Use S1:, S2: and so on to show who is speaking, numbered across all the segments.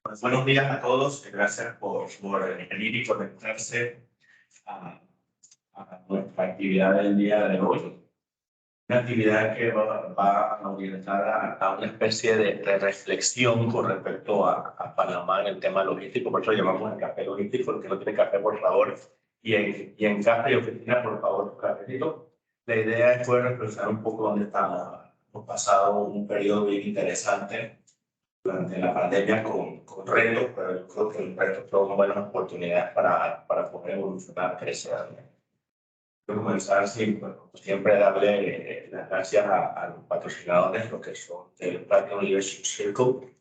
S1: Pues, buenos días a todos. Gracias por venir y conectarse a, a nuestra actividad del día de hoy. Una actividad que va orientada a una especie de reflexión con respecto a Panamá en el tema logístico. Por eso lo llamamos el café logístico. El que no tiene café, por favor. Y en casa y oficina, por favor, un cafecito. La idea es poder reflexionar un poco dónde estamos. Hemos pasado un periodo bien interesante durante la pandemia con retos, pero yo creo que los retos son buenas oportunidades para poder evolucionar, crecer. Quiero comenzar siempre darle las gracias a los patrocinadores, los que son el Platinum Leadership Circle,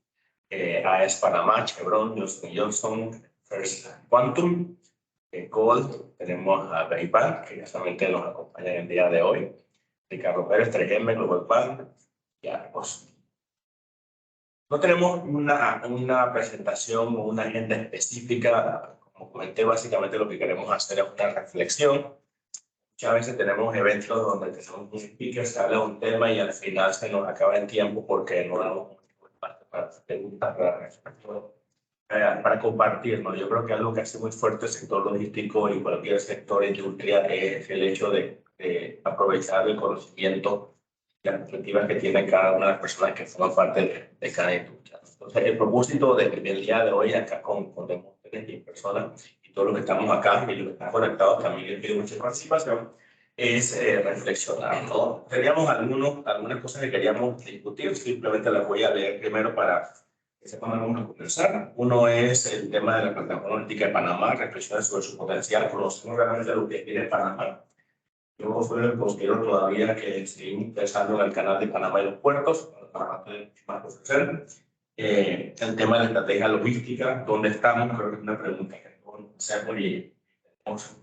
S1: AES Panamá, Chevron, Johnson Johnson, First Quantum, Gold, tenemos a Baybank, que justamente nos acompaña en el día de hoy, Ricardo Pérez, 3M, Global Bank y Arcos. No tenemos una presentación o una agenda específica. Como comenté, básicamente lo que queremos hacer es una reflexión. Muchas veces tenemos eventos donde tenemos un speaker, se habla de un tema y al final se nos acaba el tiempo porque no damos espacio para preguntas, para compartir, ¿no? Yo creo que algo que hace muy fuerte el sector logístico y cualquier sector de industria es el hecho de aprovechar el conocimiento y las perspectivas que tiene cada una de las personas que forman parte de cada industria. Entonces, el propósito del día de hoy acá con Demóstenes y personas y todos los que estamos acá y los que están conectados también les pido mucha participación, es reflexionar, ¿no? Teníamos algunas cosas que queríamos discutir, simplemente las voy a leer primero para que sepan vamos a conversar. Uno es el tema de la plataforma logística de Panamá, reflexionar sobre su potencial, conocemos realmente lo que tiene Panamá. Yo considero todavía que seguimos pensando en el canal de Panamá y los puertos, para tener más cosas que hacer. El tema de la estrategia logística, ¿dónde estamos? Creo que es una pregunta que todos hacemos y tenemos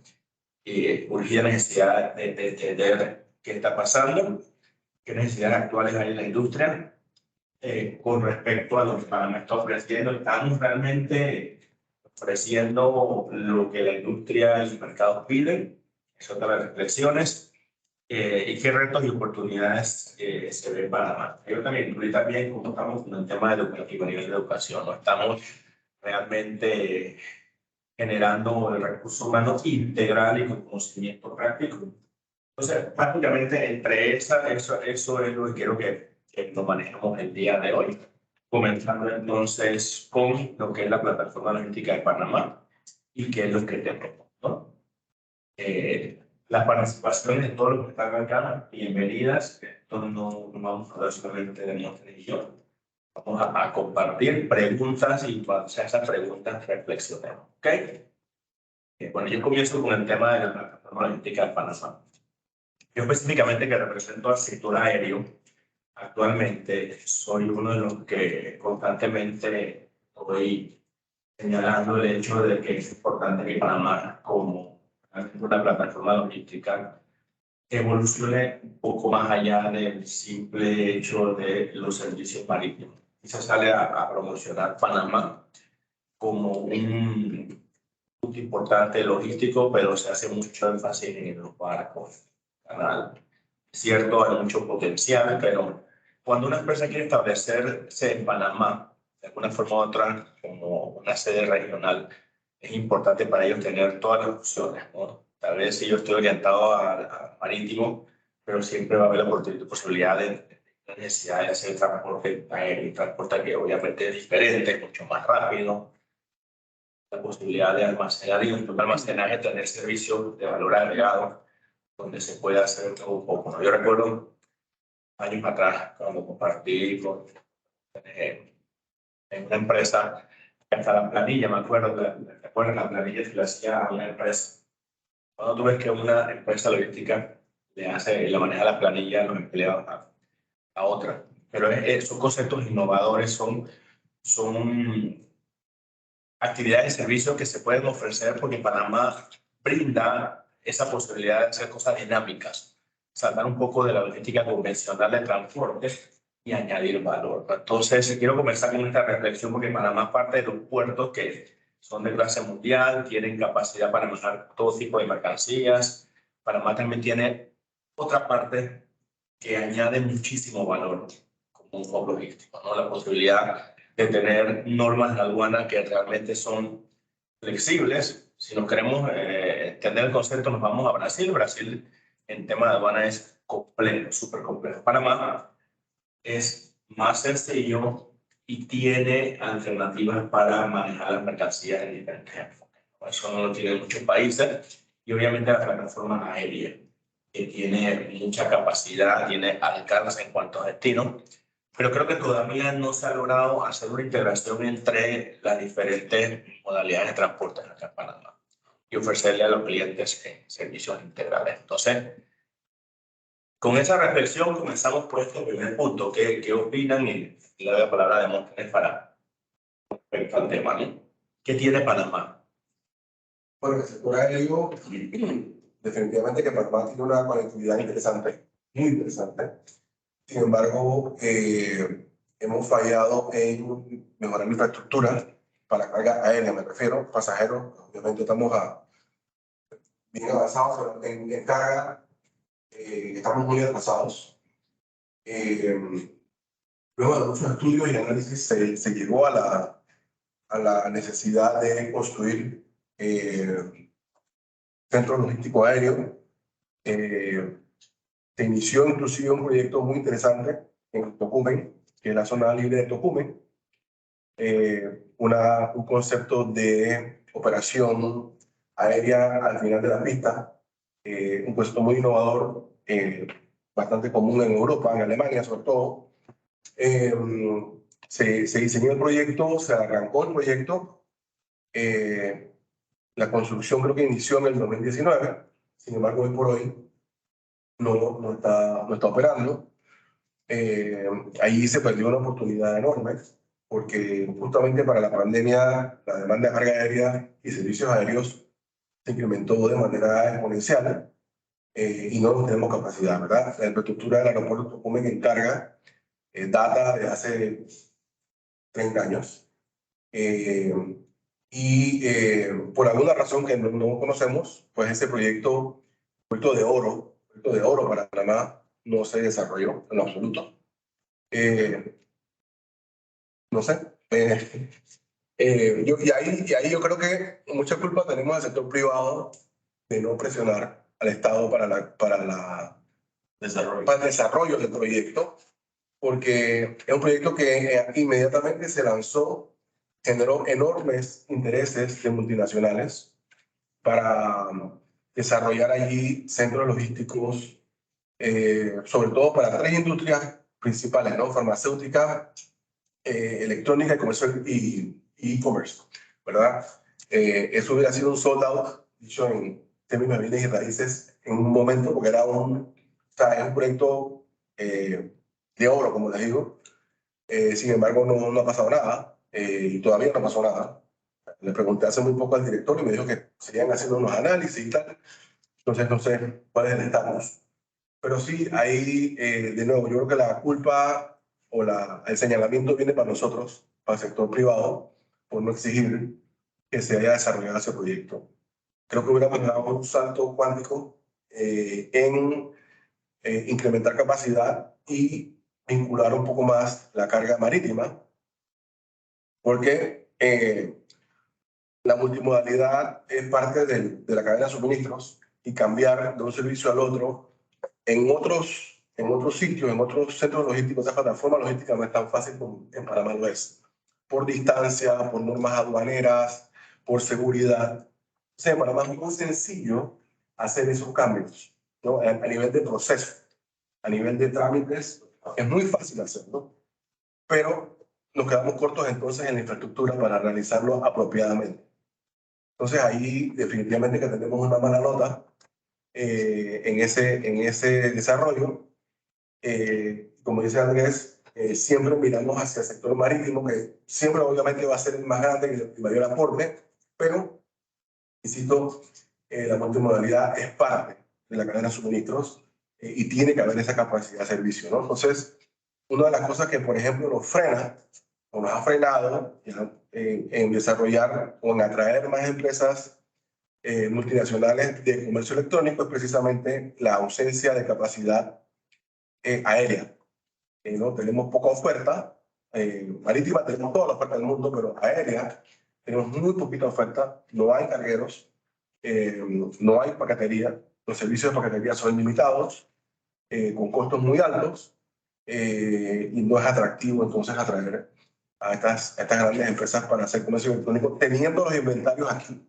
S1: urgida necesidad de entender qué está pasando, qué necesidades actuales hay en la industria con respecto a lo que Panamá está ofreciendo. ¿Estamos realmente ofreciendo lo que la industria y los mercados piden? Es otra de las reflexiones. ¿Y qué retos y oportunidades se ven para Panamá? Yo también incluí también cómo estamos con el tema educativo a nivel de educación. ¿No? Estamos realmente generando el recurso humano integral y con conocimiento práctico. Entonces, básicamente, entre eso es lo que quiero que nos manejemos el día de hoy. Comenzando entonces con lo que es la plataforma logística de Panamá y qué es lo que tenemos, ¿no? Las participaciones de todos los que están acá, bienvenidas. Entonces, no vamos a hablar solamente de nuestra religión. Vamos a compartir preguntas y para hacer esas preguntas reflexionemos, ¿ok? Bueno, yo comienzo con el tema de la plataforma logística de Panamá. Yo específicamente que represento al sector aéreo, actualmente soy uno de los que constantemente estoy señalando el hecho de que es importante que Panamá, como una plataforma logística, evolucione un poco más allá del simple hecho de los servicios marítimos. Y se sale a promocionar Panamá como un punto importante logístico, pero se hace mucho énfasis en los barcos, canal. Es cierto, hay mucho potencial, pero cuando una empresa quiere establecerse en Panamá, de alguna forma u otra, como una sede regional, es importante para ellos tener todas las opciones, ¿no? Tal vez si yo estoy orientado a marítimo, pero siempre va a haber la posibilidad de la necesidad de hacer transporte aéreo, transporte que obviamente es diferente, mucho más rápido, la posibilidad de almacenar y un almacenaje, tener servicios de valor agregado, donde se puede hacer todo un poco, ¿no? Yo recuerdo años atrás, cuando compartí en una empresa, hasta la planilla, me acuerdo, ¿te acuerdas la planilla que le hacía a una empresa? Cuando tú ves que una empresa logística le maneja la planilla a los empleados a otra, pero esos conceptos innovadores son actividades y servicios que se pueden ofrecer porque Panamá brinda esa posibilidad de hacer cosas dinámicas, saltar un poco de la logística convencional de transporte y añadir valor. Entonces, quiero comenzar con esta reflexión porque Panamá es parte de los puertos que son de clase mundial, tienen capacidad para manejar todo tipo de mercancías. Panamá también tiene otra parte que añade muchísimo valor como un hub logístico, ¿no? La posibilidad de tener normas de aduana que realmente son flexibles. Si nos queremos entender el concepto, nos vamos a Brasil. Brasil en tema de aduana es complejo, súper complejo. Panamá es más sencillo y tiene alternativas para manejar las mercancías en diferentes enfoques. Eso no lo tienen muchos países. Y obviamente la plataforma aérea, que tiene mucha capacidad, tiene alcance en cuanto a destino, pero creo que todavía no se ha logrado hacer una integración entre las diferentes modalidades de transporte acá en Panamá y ofrecerle a los clientes servicios integrales. Entonces, con esa reflexión comenzamos por este primer punto. ¿Qué opinan? Y le doy la palabra a Demóstenes para respecto al tema, ¿no? ¿Qué tiene Panamá?
S2: Bueno, el sector aéreo, definitivamente que Panamá tiene una conectividad interesante, muy interesante. Sin embargo, hemos fallado en mejorar la infraestructura para carga aérea, me refiero, pasajeros. Obviamente estamos bien avanzados en carga, estamos muy atrasados. Luego de muchos estudios y análisis se llegó a la necesidad de construir centro logístico aéreo. Se inició inclusive un proyecto muy interesante en Tocumen, que es la zona libre de Tocumen, un concepto de operación aérea al final de la pista, un concepto muy innovador, bastante común en Europa, en Alemania sobre todo. Se diseñó el proyecto, se arrancó el proyecto, la construcción creo que inició en el 2019, sin embargo hoy por hoy no está operando. Ahí se perdió una oportunidad enorme porque justamente para la pandemia la demanda de carga aérea y servicios aéreos se incrementó de manera exponencial y no tenemos capacidad, ¿verdad? La infraestructura del aeropuerto de Tocumen en carga data de hace 30 años por alguna razón que no conocemos, pues ese proyecto de oro para Panamá no se desarrolló en lo absoluto. No sé. Y ahí yo creo que mucha culpa tenemos del sector privado de no presionar al Estado para el desarrollo del proyecto, porque es un proyecto que inmediatamente se lanzó, generó enormes intereses de multinacionales para desarrollar allí centros logísticos, sobre todo para tres industrias principales, ¿no? Farmacéutica, electrónica y comercio y e-commerce, ¿verdad? Eso hubiera sido un sold out, dicho en términos de bienes y raíces, en un momento, porque era es un proyecto de oro, como les digo. Sin embargo, no ha pasado nada y todavía no pasó nada. Le pregunté hace muy poco al director y me dijo que seguían haciendo unos análisis y tal. Entonces, no sé cuál es el estatus. Pero sí, ahí, de nuevo, yo creo que la culpa o el señalamiento viene para nosotros, para el sector privado, por no exigir que se haya desarrollado ese proyecto. Creo que hubiéramos dado un salto cuántico en incrementar capacidad y vincular un poco más la carga marítima, porque la multimodalidad es parte de la cadena de suministros y cambiar de un servicio al otro en otros sitios, en otros centros logísticos, esa plataforma logística no es tan fácil como en Panamá lo es. Por distancia, por normas aduaneras, por seguridad. O sea, en Panamá es muy sencillo hacer esos cambios, ¿no? A nivel de proceso, a nivel de trámites, es muy fácil hacerlo, pero nos quedamos cortos entonces en la infraestructura para realizarlo apropiadamente. Entonces ahí definitivamente que tenemos una mala nota en ese desarrollo. Como dice Andrés, siempre miramos hacia el sector marítimo, que siempre obviamente va a ser el más grande y el mayor aporte, pero, insisto, la multimodalidad es parte de la cadena de suministros y tiene que haber esa capacidad de servicio, ¿no? Entonces, una de las cosas que, por ejemplo, nos frena o nos ha frenado en desarrollar o en atraer más empresas multinacionales de comercio electrónico es precisamente la ausencia de capacidad aérea. ¿No? Tenemos poca oferta marítima tenemos toda la oferta del mundo, pero aérea tenemos muy poquita oferta, no hay cargueros, no hay paquetería, los servicios de paquetería son limitados, con costos muy altos, y no es atractivo entonces atraer a estas grandes empresas para hacer comercio electrónico teniendo los inventarios aquí.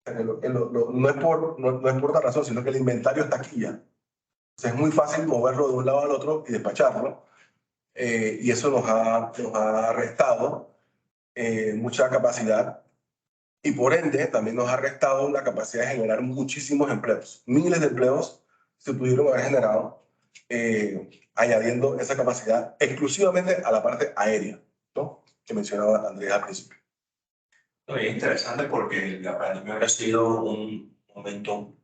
S2: No es no es por otra razón, sino que el inventario está aquí ya. Entonces es muy fácil moverlo de un lado al otro y despacharlo. Y eso nos ha restado mucha capacidad y por ende también nos ha restado la capacidad de generar muchísimos empleos. Miles de empleos se pudieron haber generado añadiendo esa capacidad exclusivamente a la parte aérea, ¿no? Que mencionaba Andrés al principio.
S1: No, y es interesante porque la pandemia habrá sido un momento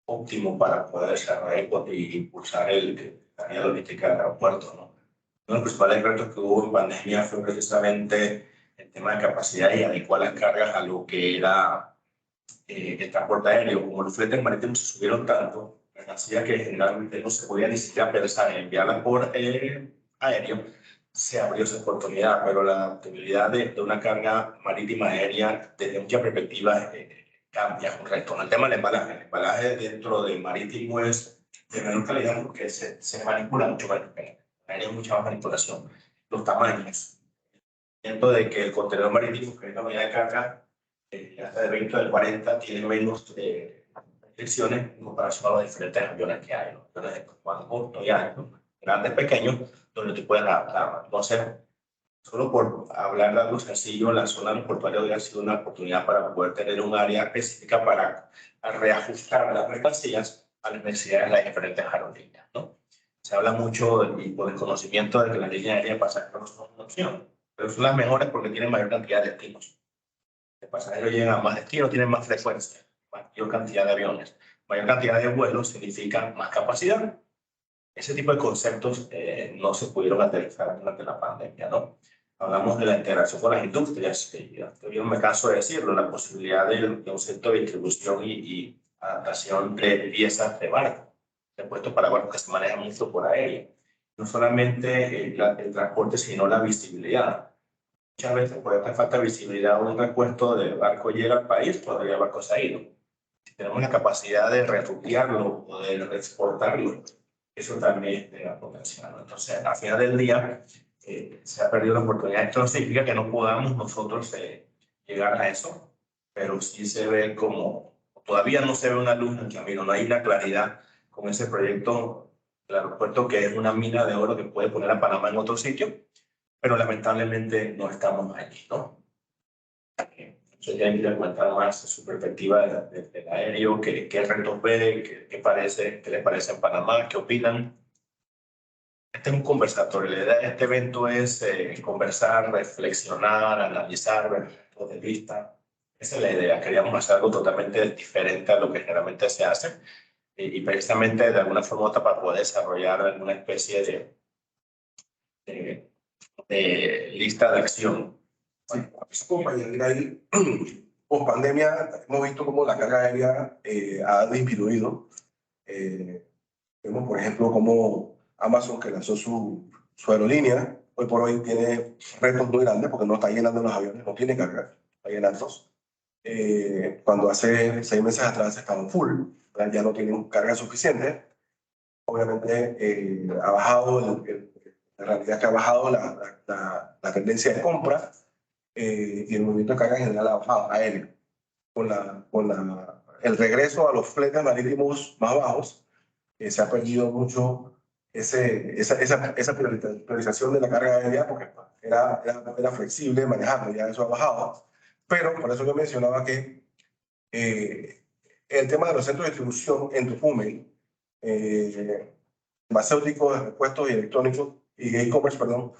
S1: óptimo para poder desarrollar y impulsar la logística del aeropuerto, ¿no? Uno de los principales retos que hubo en pandemia fue precisamente el tema de capacidad y adecuar las cargas a lo que era el transporte aéreo. Como los fletes marítimos se subieron tanto, hacía que generalmente no se podía ni siquiera pensar en enviarlas por aéreo, se abrió esa oportunidad, pero la utilidad de una carga marítima aérea desde muchas perspectivas cambia con respecto al tema del embalaje. El embalaje dentro del marítimo es de menor calidad porque se manipula mucho más. Hay mucha más manipulación. Los tamaños. Siento de que el contenedor marítimo, que es la unidad de carga, hasta de 20 o de 40, tiene menos restricciones en comparación a los diferentes aviones que hay. Los aviones de cuando corto y alto, grandes, pequeños, donde tú puedes adaptar. Entonces, solo por hablar de algo sencillo, la zona aeroportuaria hoy ha sido una oportunidad para poder tener un área específica para reajustar las mercancías a las necesidades de las diferentes aerolíneas, ¿no? Se habla mucho y por el conocimiento de que las líneas aéreas pasajeros no son una opción, pero son las mejores porque tienen mayor cantidad de destinos. El pasajero llega a más destinos, tienen más frecuencia, mayor cantidad de aviones. Mayor cantidad de vuelos significa más capacidad. Ese tipo de conceptos no se pudieron aterrizar durante la pandemia, ¿no? Hablamos de la integración con las industrias, yo me canso de decirlo, la posibilidad de un sector de distribución y adaptación de piezas de barco, de puestos para barcos que se manejan mucho por aéreo. No solamente el transporte, sino la visibilidad. Muchas veces puede hacer falta visibilidad un repuesto de barco llega al país, todavía el barco se ha ido. Si tenemos la capacidad de refugiarlo o de exportarlo, eso también es potencial, ¿no? Entonces, al final del día, se ha perdido la oportunidad. Esto no significa que no podamos nosotros llegar a eso, pero sí se ve como, todavía no se ve una luz en el camino, no hay una claridad con ese proyecto del aeropuerto que es una mina de oro que puede poner a Panamá en otro sitio, pero lamentablemente no estamos allí, ¿no? Entonces, ya hay que comentar más su perspectiva del aéreo, qué retos ve, qué les parece en Panamá, qué opinan. Este es un conversatorio. La idea de este evento es conversar, reflexionar, analizar, ver puntos de vista. Esa es la idea. Queríamos hacer algo totalmente diferente a lo que generalmente se hace y precisamente de alguna forma u otra para poder desarrollar alguna especie de lista de acción.
S2: Sí, como para añadir ahí, post pandemia hemos visto cómo la carga aérea ha disminuido. Vemos, por ejemplo, cómo Amazon, que lanzó su aerolínea, hoy por hoy tiene retos muy grandes porque no está llenando los aviones, no tiene carga, está llenando. Cuando hace 6 meses atrás estaban full, ¿verdad? Ya no tienen carga suficiente. Obviamente ha bajado, la realidad es que ha bajado la tendencia de compra y el movimiento de carga en general ha bajado aéreo. El regreso a los fletes marítimos más bajos, se ha perdido mucho esa priorización de la carga aérea porque pues, era flexible manejarlo, ya eso ha bajado. Pero por eso yo mencionaba que el tema de los centros de distribución en Tocumen, farmacéuticos, repuestos y electrónicos y e-commerce, perdón,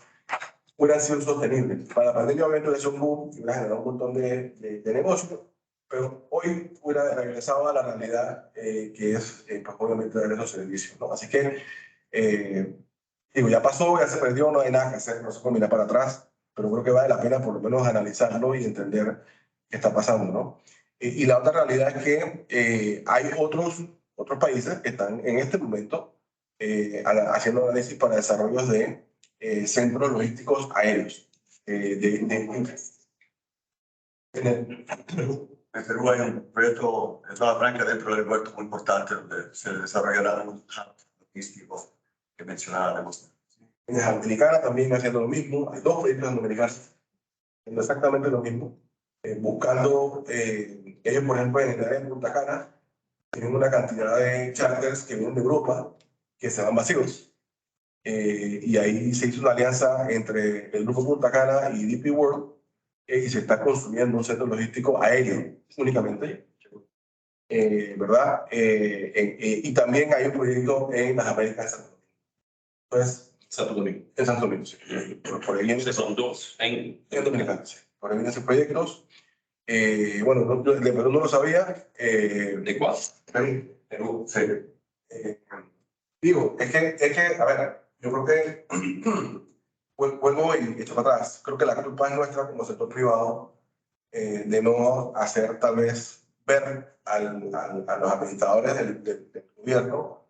S2: hubieran sido sostenibles. Para la pandemia obviamente es un boom y hubiera generado un montón de negocios, pero hoy hubiera regresado a la realidad que es, pues obviamente, dar esos servicios, ¿no? Así que, digo, ya pasó, ya se perdió, no hay nada que hacer, no se puede mirar para atrás, pero creo que vale la pena por lo menos analizarlo y entender qué está pasando, ¿no? Y la otra realidad es que hay otros países que están en este momento haciendo análisis para desarrollos de centros logísticos aéreos.
S3: En Perú hay un proyecto de zona franca dentro del puerto muy importante donde se desarrollará un hub logístico que mencionábamos.
S2: En Dominicana también haciendo lo mismo. Hay 2 proyectos en Dominicana haciendo exactamente lo mismo. Buscando, ellos por ejemplo en el área de Punta Cana tienen una cantidad de charters que vienen de Europa que se van vacíos. Y ahí se hizo una alianza entre el grupo Punta Cana y DP World y se está construyendo un centro logístico aéreo únicamente, ¿verdad? Y también hay un proyecto en las Américas. Entonces,
S1: Santo Domingo.
S2: en Santo Domingo, sí. Por ahí vienen,
S1: Son 2
S2: en Dominicana, sí. Por ahí vienen esos proyectos. Bueno, yo de Perú no lo sabía.
S1: ¿De cuál?
S2: Perú, sí. Digo, es que, a ver, yo creo que vuelvo y echo para atrás. Creo que la culpa es nuestra como sector privado de no hacer tal vez ver a los administradores del gobierno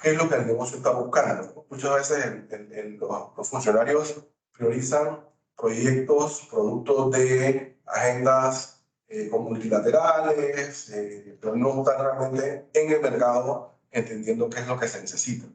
S2: qué es lo que el negocio está buscando. Muchas veces los funcionarios priorizan proyectos, productos de agendas multilaterales, pero no están realmente en el mercado entendiendo qué es lo que se necesita.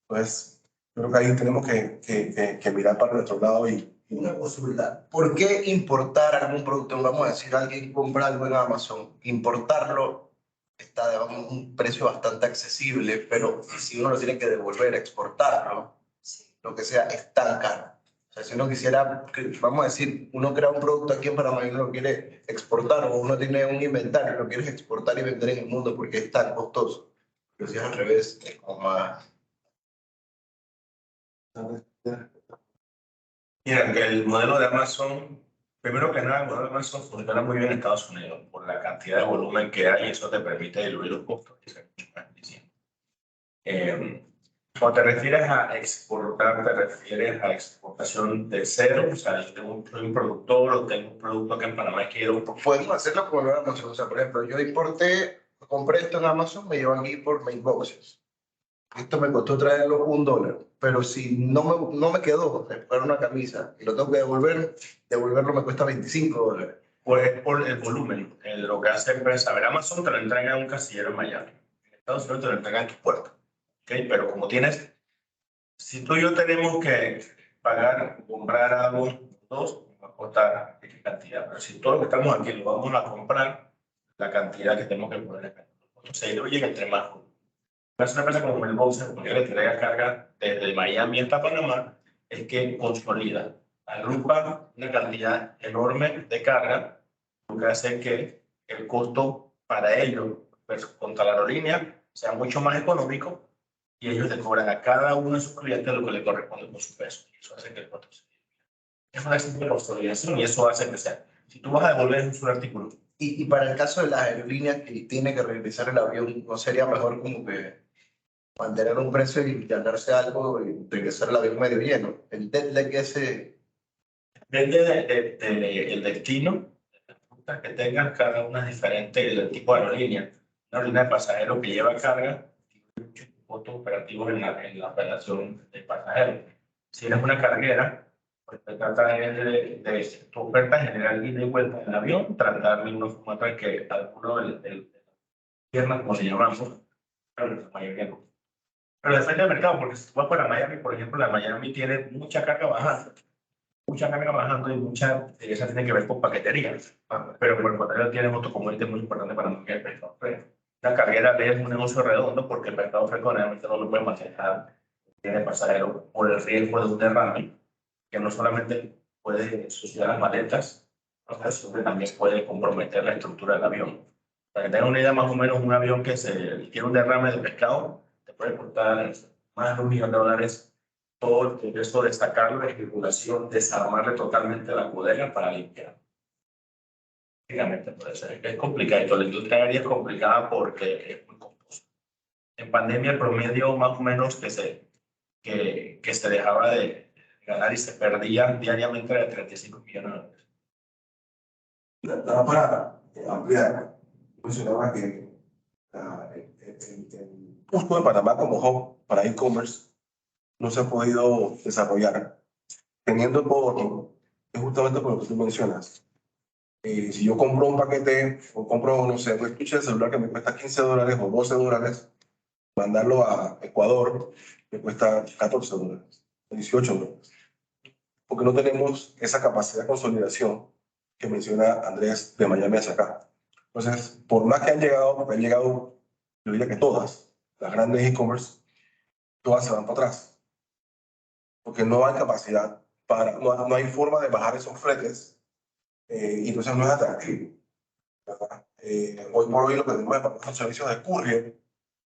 S2: Entonces, yo creo que ahí tenemos que mirar para nuestro lado y
S4: Una posibilidad. ¿Por qué importar algún producto? Vamos a decir, alguien compra algo en Amazon, importarlo está de un precio bastante accesible, pero si uno lo tiene que devolver, exportarlo, lo que sea, es tan caro. O sea, si uno quisiera, vamos a decir, uno crea un producto aquí en Panamá y uno lo quiere exportar, o uno tiene un inventario y lo quiere exportar y vender en el mundo porque es tan costoso. Pero si es al revés, es como más...
S1: Mira, el modelo de Amazon, primero que nada, el modelo de Amazon funciona muy bien en Estados Unidos por la cantidad de volumen que hay y eso te permite diluir los costos y ser mucho más eficiente. Cuando te refieres a exportar, te refieres a exportación de cero, o sea, yo soy un productor o tengo un producto que en Panamá quiero.
S4: Podemos hacerlo como lo Amazon. O sea, por ejemplo, yo compré esto en Amazon, me llevan aquí por Mailboxes. Esto me costó traerlo $1, pero si no me quedó, para una camisa y lo tengo que devolverlo me cuesta $25.
S1: Pues por el volumen, lo que hace pues, a ver, Amazon te lo entrega en un casillero en Miami, en Estados Unidos te lo entrega en tu puerta, ¿ok? Pero como tienes, si tú y yo tenemos que pagar, comprar algo, dos, va a costar X cantidad, pero si todo lo que estamos aquí lo vamos a comprar, la cantidad que tenemos que poner acá, se diluye entre más. Una empresa como Mailboxes, porque le traiga carga desde Miami hasta Panamá, es que consolida, agrupa una cantidad enorme de carga, lo que hace que el costo para ellos contra la aerolínea sea mucho más económico y ellos le cobran a cada uno de sus clientes lo que le corresponde por su peso. Y eso hace que el costo se divida. Es una simple consolidación y eso hace que sea. Si tú vas a devolver un artículo.
S4: Y para el caso de las aerolíneas que tiene que regresar el avión, ¿no sería mejor como que mantener un precio y ganarse algo y regresar el avión medio lleno? El deadline ese...
S1: Depende del destino, de las rutas que tengan, cada una es diferente del tipo de aerolínea. Una aerolínea de pasajeros que lleva carga tiene muchos costos operativos en la operación de pasajeros. Si eres una carguera, pues te trata de tu oferta general ida y vuelta en el avión, tratar de una forma tal que alguno del piernas, como le llamamos, pero la mayoría no. Pero depende del mercado, porque si tú vas para Miami, por ejemplo, la Miami tiene mucha carga bajando y mucha de esa tiene que ver con paquetería. Pero por el contrario, tienes otro componente muy importante para nosotros, el mercado fresco. La carguera es un negocio redondo porque el mercado fresco realmente no lo puede manejar, tiene pasajeros por el riesgo de un derrame, que no solamente puede ensuciar las maletas, sino que también puede comprometer la estructura del avión. Para que tengan una idea, más o menos, un avión que tiene un derrame de pescado te puede costar más de $1.000.000 todo el proceso de sacarlo de circulación, desarmarle totalmente la bodega para limpiar. Prácticamente puede ser. Es complicado. La industria aérea es complicada porque es muy costosa. En pandemia, el promedio más o menos que se dejaba de ganar y se perdía diariamente de $35 millones.
S2: nada para ampliar, mencionaba que el punto de Panamá como hub para e-commerce no se ha podido desarrollar. Teniendo todo, es justamente por lo que tú mencionas. Si yo compro un paquete o compro, no sé, un estuche de celular que me cuesta $15 o $12, mandarlo a Ecuador me cuesta $14, $18. Porque no tenemos esa capacidad de consolidación que menciona Andrés de Miami hacia acá. Entonces, por más que han llegado, yo diría que todas, las grandes e-commerce, todas se van para atrás, porque no hay capacidad no hay forma de bajar esos fletes, y entonces no es atractivo, ¿verdad? Hoy por hoy lo que tenemos es los servicios de courier,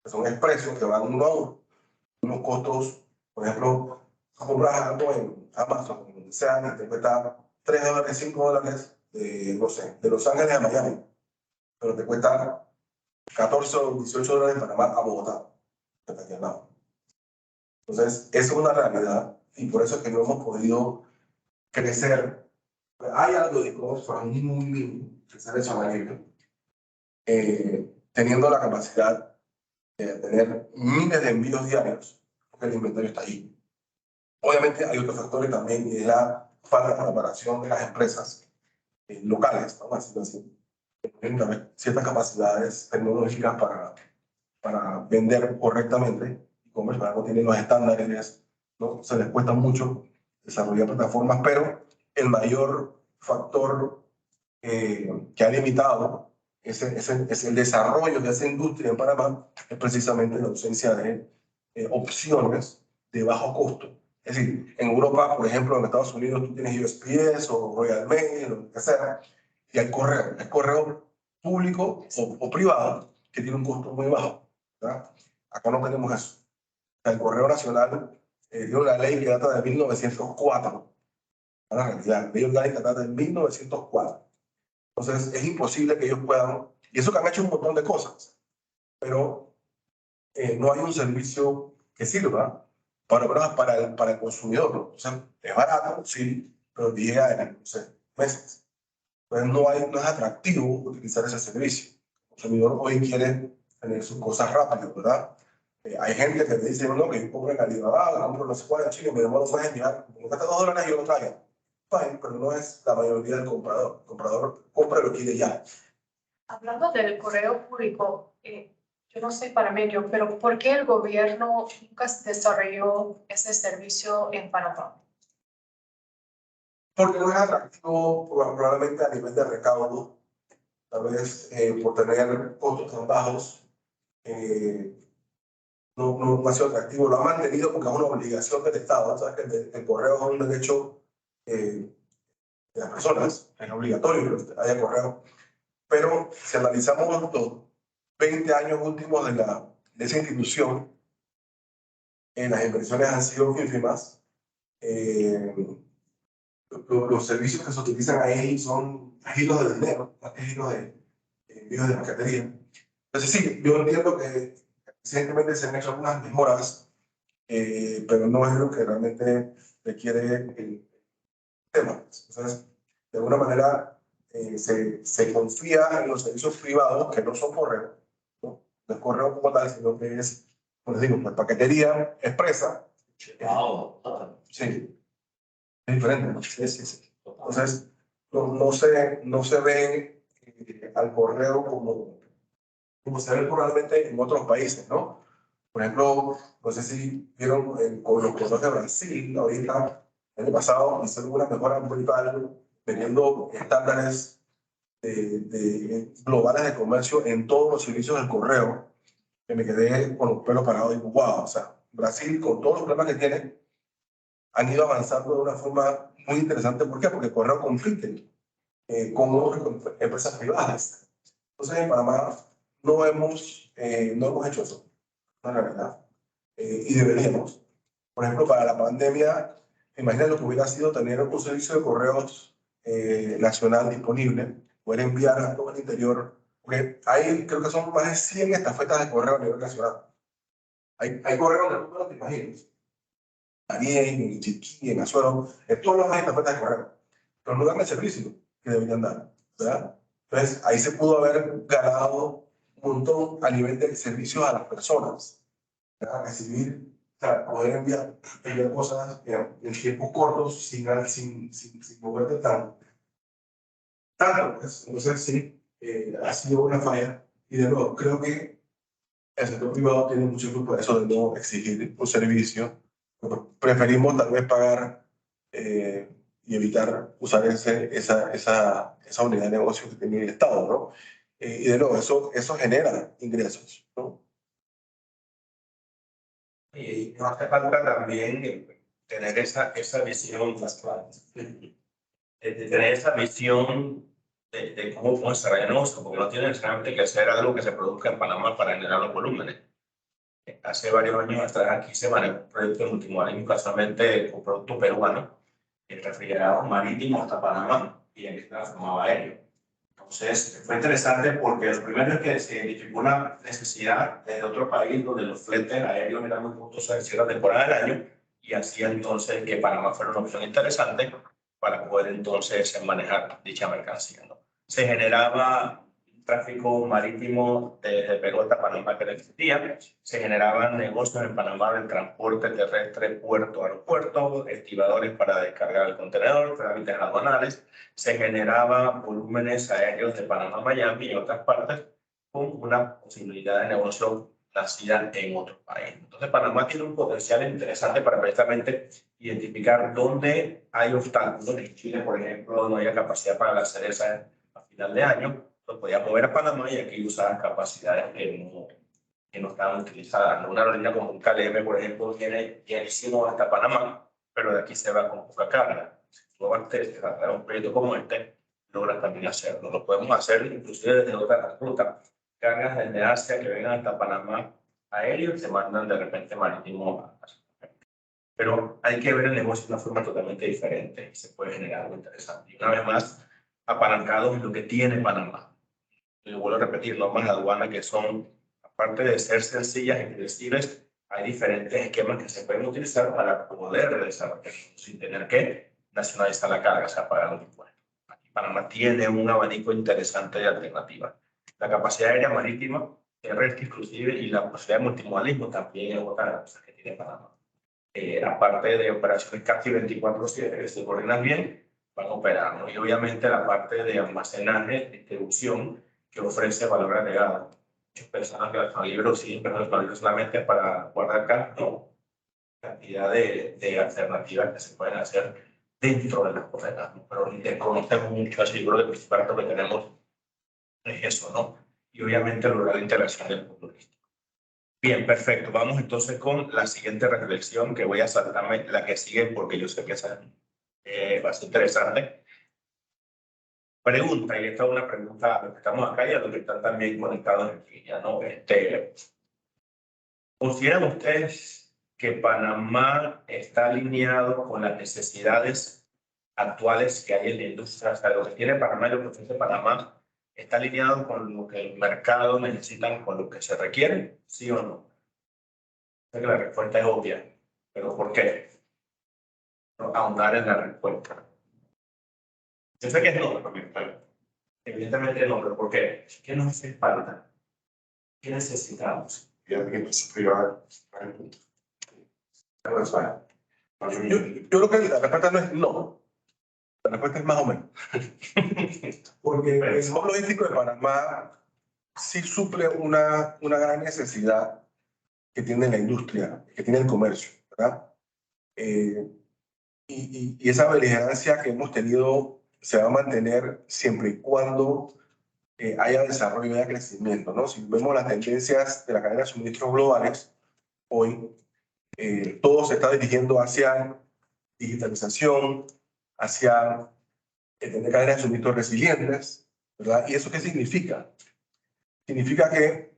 S2: que son expresos, que van uno a uno, unos costos, por ejemplo, compras algo en Amazon, en donde sea, y te cuesta $3, $5, no sé, de Los Ángeles a Miami, pero te cuesta 14 o $18 de Panamá a Bogotá, que está aquí al lado. Entonces, eso es una realidad y por eso es que no hemos podido crecer. Hay algo de e-commerce, pero es muy mínimo, crecer eso a teniendo la capacidad de tener miles de envíos diarios, porque el inventario está ahí. Obviamente hay otros factores también, y es la falta de preparación de las empresas locales, vamos a decirlo así. Tienen también ciertas capacidades tecnológicas para vender correctamente, e-commerce, para no tienen los estándares, ¿no? Se les cuesta mucho desarrollar plataformas, pero el mayor factor que ha limitado es el desarrollo de esa industria en Panamá, es precisamente la ausencia de opciones de bajo costo. Es decir, en Europa, por ejemplo, en Estados Unidos, tú tienes USPS o Royal Mail, o lo que sea, y hay correo público o privado que tiene un costo muy bajo, ¿verdad? Acá no tenemos eso. El Correo Nacional tiene una ley que data de 1904, la realidad, la ley orgánica data de 1904. Entonces, es imposible que ellos puedan, y eso que han hecho un montón de cosas, pero no hay un servicio que sirva para el consumidor, ¿no? O sea, es barato, sí, pero llega en, no sé, meses. Entonces, no es atractivo utilizar ese servicio. El consumidor hoy quiere tener sus cosas rápidas, ¿verdad? Hay gente que te dice, no, que yo compro en Alibaba, compro no sé cuál en Chile, me demoro un mes en llegar, me cuesta $2 y yo lo traigo. Fine, pero no es la mayoría del comprador. El comprador compra y lo quiere ya.
S5: Hablando del correo público, yo no soy panameño, pero ¿por qué el gobierno nunca desarrolló ese servicio en Panamá?
S2: Porque no es atractivo probablemente a nivel de recaudo, tal vez por tener costos tan bajos, no ha sido atractivo. Lo ha mantenido porque es una obligación del Estado. Sabes que el correo es un derecho de las personas, es obligatorio que haya correo. Pero si analizamos los 20 años últimos de esa institución, las inversiones han sido ínfimas. Los servicios que se utilizan ahí son giros de dinero, más que giros de envíos de paquetería. Entonces sí, yo entiendo que recientemente se han hecho algunas mejoras, pero no es lo que realmente requiere el tema. Entonces, de alguna manera se confía en los servicios privados que no son correo, ¿no? No es correo como tal, sino que es, como les digo, pues, paquetería expresa. Sí, es diferente, ¿no? Sí, sí, sí. Entonces, no se ve al correo como se ve probablemente en otros países, ¿no? Por ejemplo, no sé si vieron con los correos de Brasil, ahorita, el año pasado, hicieron una mejora brutal, teniendo estándares globales de comercio en todos los servicios del correo, que me quedé con los pelos parados y digo, wow, o sea, Brasil, con todos los problemas que tiene, han ido avanzando de una forma muy interesante. ¿Por qué? Porque el correo compite con empresas privadas. Entonces, en Panamá no hemos hecho eso, en realidad, y deberíamos. Por ejemplo, para la pandemia, imagina lo que hubiera sido tener un servicio de correos nacional disponible, poder enviar a todo el interior, porque hay, creo que son más de 100 estafetas de correo a nivel nacional. Hay correos que tú no te imaginas. Ariel, en Chiquí, en Azuero, en todos los demás estafetas de correo, pero no dan el servicio que deberían dar, ¿verdad? Entonces, ahí se pudo haber ganado un montón a nivel de servicios a las personas, ¿verdad? Recibir sea, poder enviar cosas en tiempos cortos sin moverte tanto, pues. Entonces, sí, ha sido una falla. Y de nuevo, creo que el sector privado tiene mucho culpa de eso, de no exigir un servicio. Preferimos tal vez pagar y evitar usar esa unidad de negocio que tiene el Estado, ¿no? Y de nuevo, eso genera ingresos, ¿no?
S1: Y no hace falta también tener esa visión, de tener esa visión de cómo podemos desarrollar el negocio, porque no tiene necesariamente que ser algo que se produzca en Panamá para generar los volúmenes. Hace varios años atrás aquí se manejó un proyecto multimodal, casualmente con producto peruano, el refrigerado marítimo hasta Panamá y el que transformaba aéreo. Entonces, fue interesante porque lo primero es que se identificó una necesidad de otro país donde los fletes aéreos eran muy costosos en cierta temporada del año y hacía entonces que Panamá fuera una opción interesante para poder entonces manejar dicha mercancía, ¿no? Se generaba un tráfico marítimo desde Perú hasta Panamá que no existía, se generaban negocios en Panamá del transporte terrestre puerto-aeropuerto, estibadores para descargar el contenedor, trámites aduanales, se generaban volúmenes aéreos de Panamá a Miami y otras partes con una posibilidad de negocio nacida en otro país. Entonces, Panamá tiene un potencial interesante para precisamente identificar dónde hay obstáculos. En Chile, por ejemplo, no hay capacidad para la cereza a final de año, lo podía mover a Panamá y aquí usar capacidades que no estaban utilizadas. Una aerolínea como un KLM, por ejemplo, viene llenísimo hasta Panamá, pero de aquí se va con poca carga. Si tú abasteces a un proyecto como este, logras también hacerlo. Lo podemos hacer inclusive desde otra ruta. Cargas desde Asia que vengan hasta Panamá aéreo y se mandan de repente marítimo. Pero hay que ver el negocio de una forma totalmente diferente y se puede generar algo interesante. Y una vez más, apalancados en lo que tiene Panamá. Y vuelvo a repetir, normas de aduana que son, aparte de ser sencillas y flexibles, hay diferentes esquemas que se pueden utilizar para poder desarrollar sin tener que nacionalizar la carga, o sea, pagar los impuestos. Aquí Panamá tiene un abanico interesante de alternativas. La capacidad aérea marítima, terrestre inclusive, y la posibilidad de multimodalismo también es otra de las cosas que tiene Panamá. Aparte de operaciones casi 24/7 que se coordinan bien, van a operar, ¿no? Y obviamente la parte de almacenaje, distribución, que ofrece valor agregado. Muchas personas que hacen libros siempre no es solamente para guardar cartas, no. Cantidad de alternativas que se pueden hacer dentro de las bodegas, ¿no? Pero desconocemos mucho, así yo creo que el principal reto que tenemos es eso, ¿no? Y obviamente lograr la integración del futuro. Bien, perfecto. Vamos entonces con la siguiente reflexión, que voy a saltarme la que sigue porque yo sé que esa va a ser interesante. Pregunta, y esta es una pregunta a los que estamos acá y a los que están también conectados en línea, ¿no? ¿Consideran ustedes que Panamá está alineado con las necesidades actuales que hay en la industria? O sea, lo que tiene Panamá y lo que ofrece Panamá, ¿está alineado con lo que el mercado necesita, con lo que se requiere? ¿Sí o no? Sé que la respuesta es obvia, pero ¿por qué? No ahondar en la respuesta. Yo sé que es no, pero evidentemente no, pero ¿por qué? ¿Qué nos hace falta? ¿Qué necesitamos?
S2: Yo creo que la respuesta no es no. La respuesta es más o menos. Porque el hub logístico de Panamá sí suple una gran necesidad que tiene la industria, que tiene el comercio, ¿verdad? Y esa beligerancia que hemos tenido se va a mantener siempre y cuando haya desarrollo y haya crecimiento, ¿no? Si vemos las tendencias de la cadena de suministros globales, hoy todo se está dirigiendo hacia digitalización, hacia tener cadenas de suministros resilientes, ¿verdad? ¿Y eso qué significa? Significa que,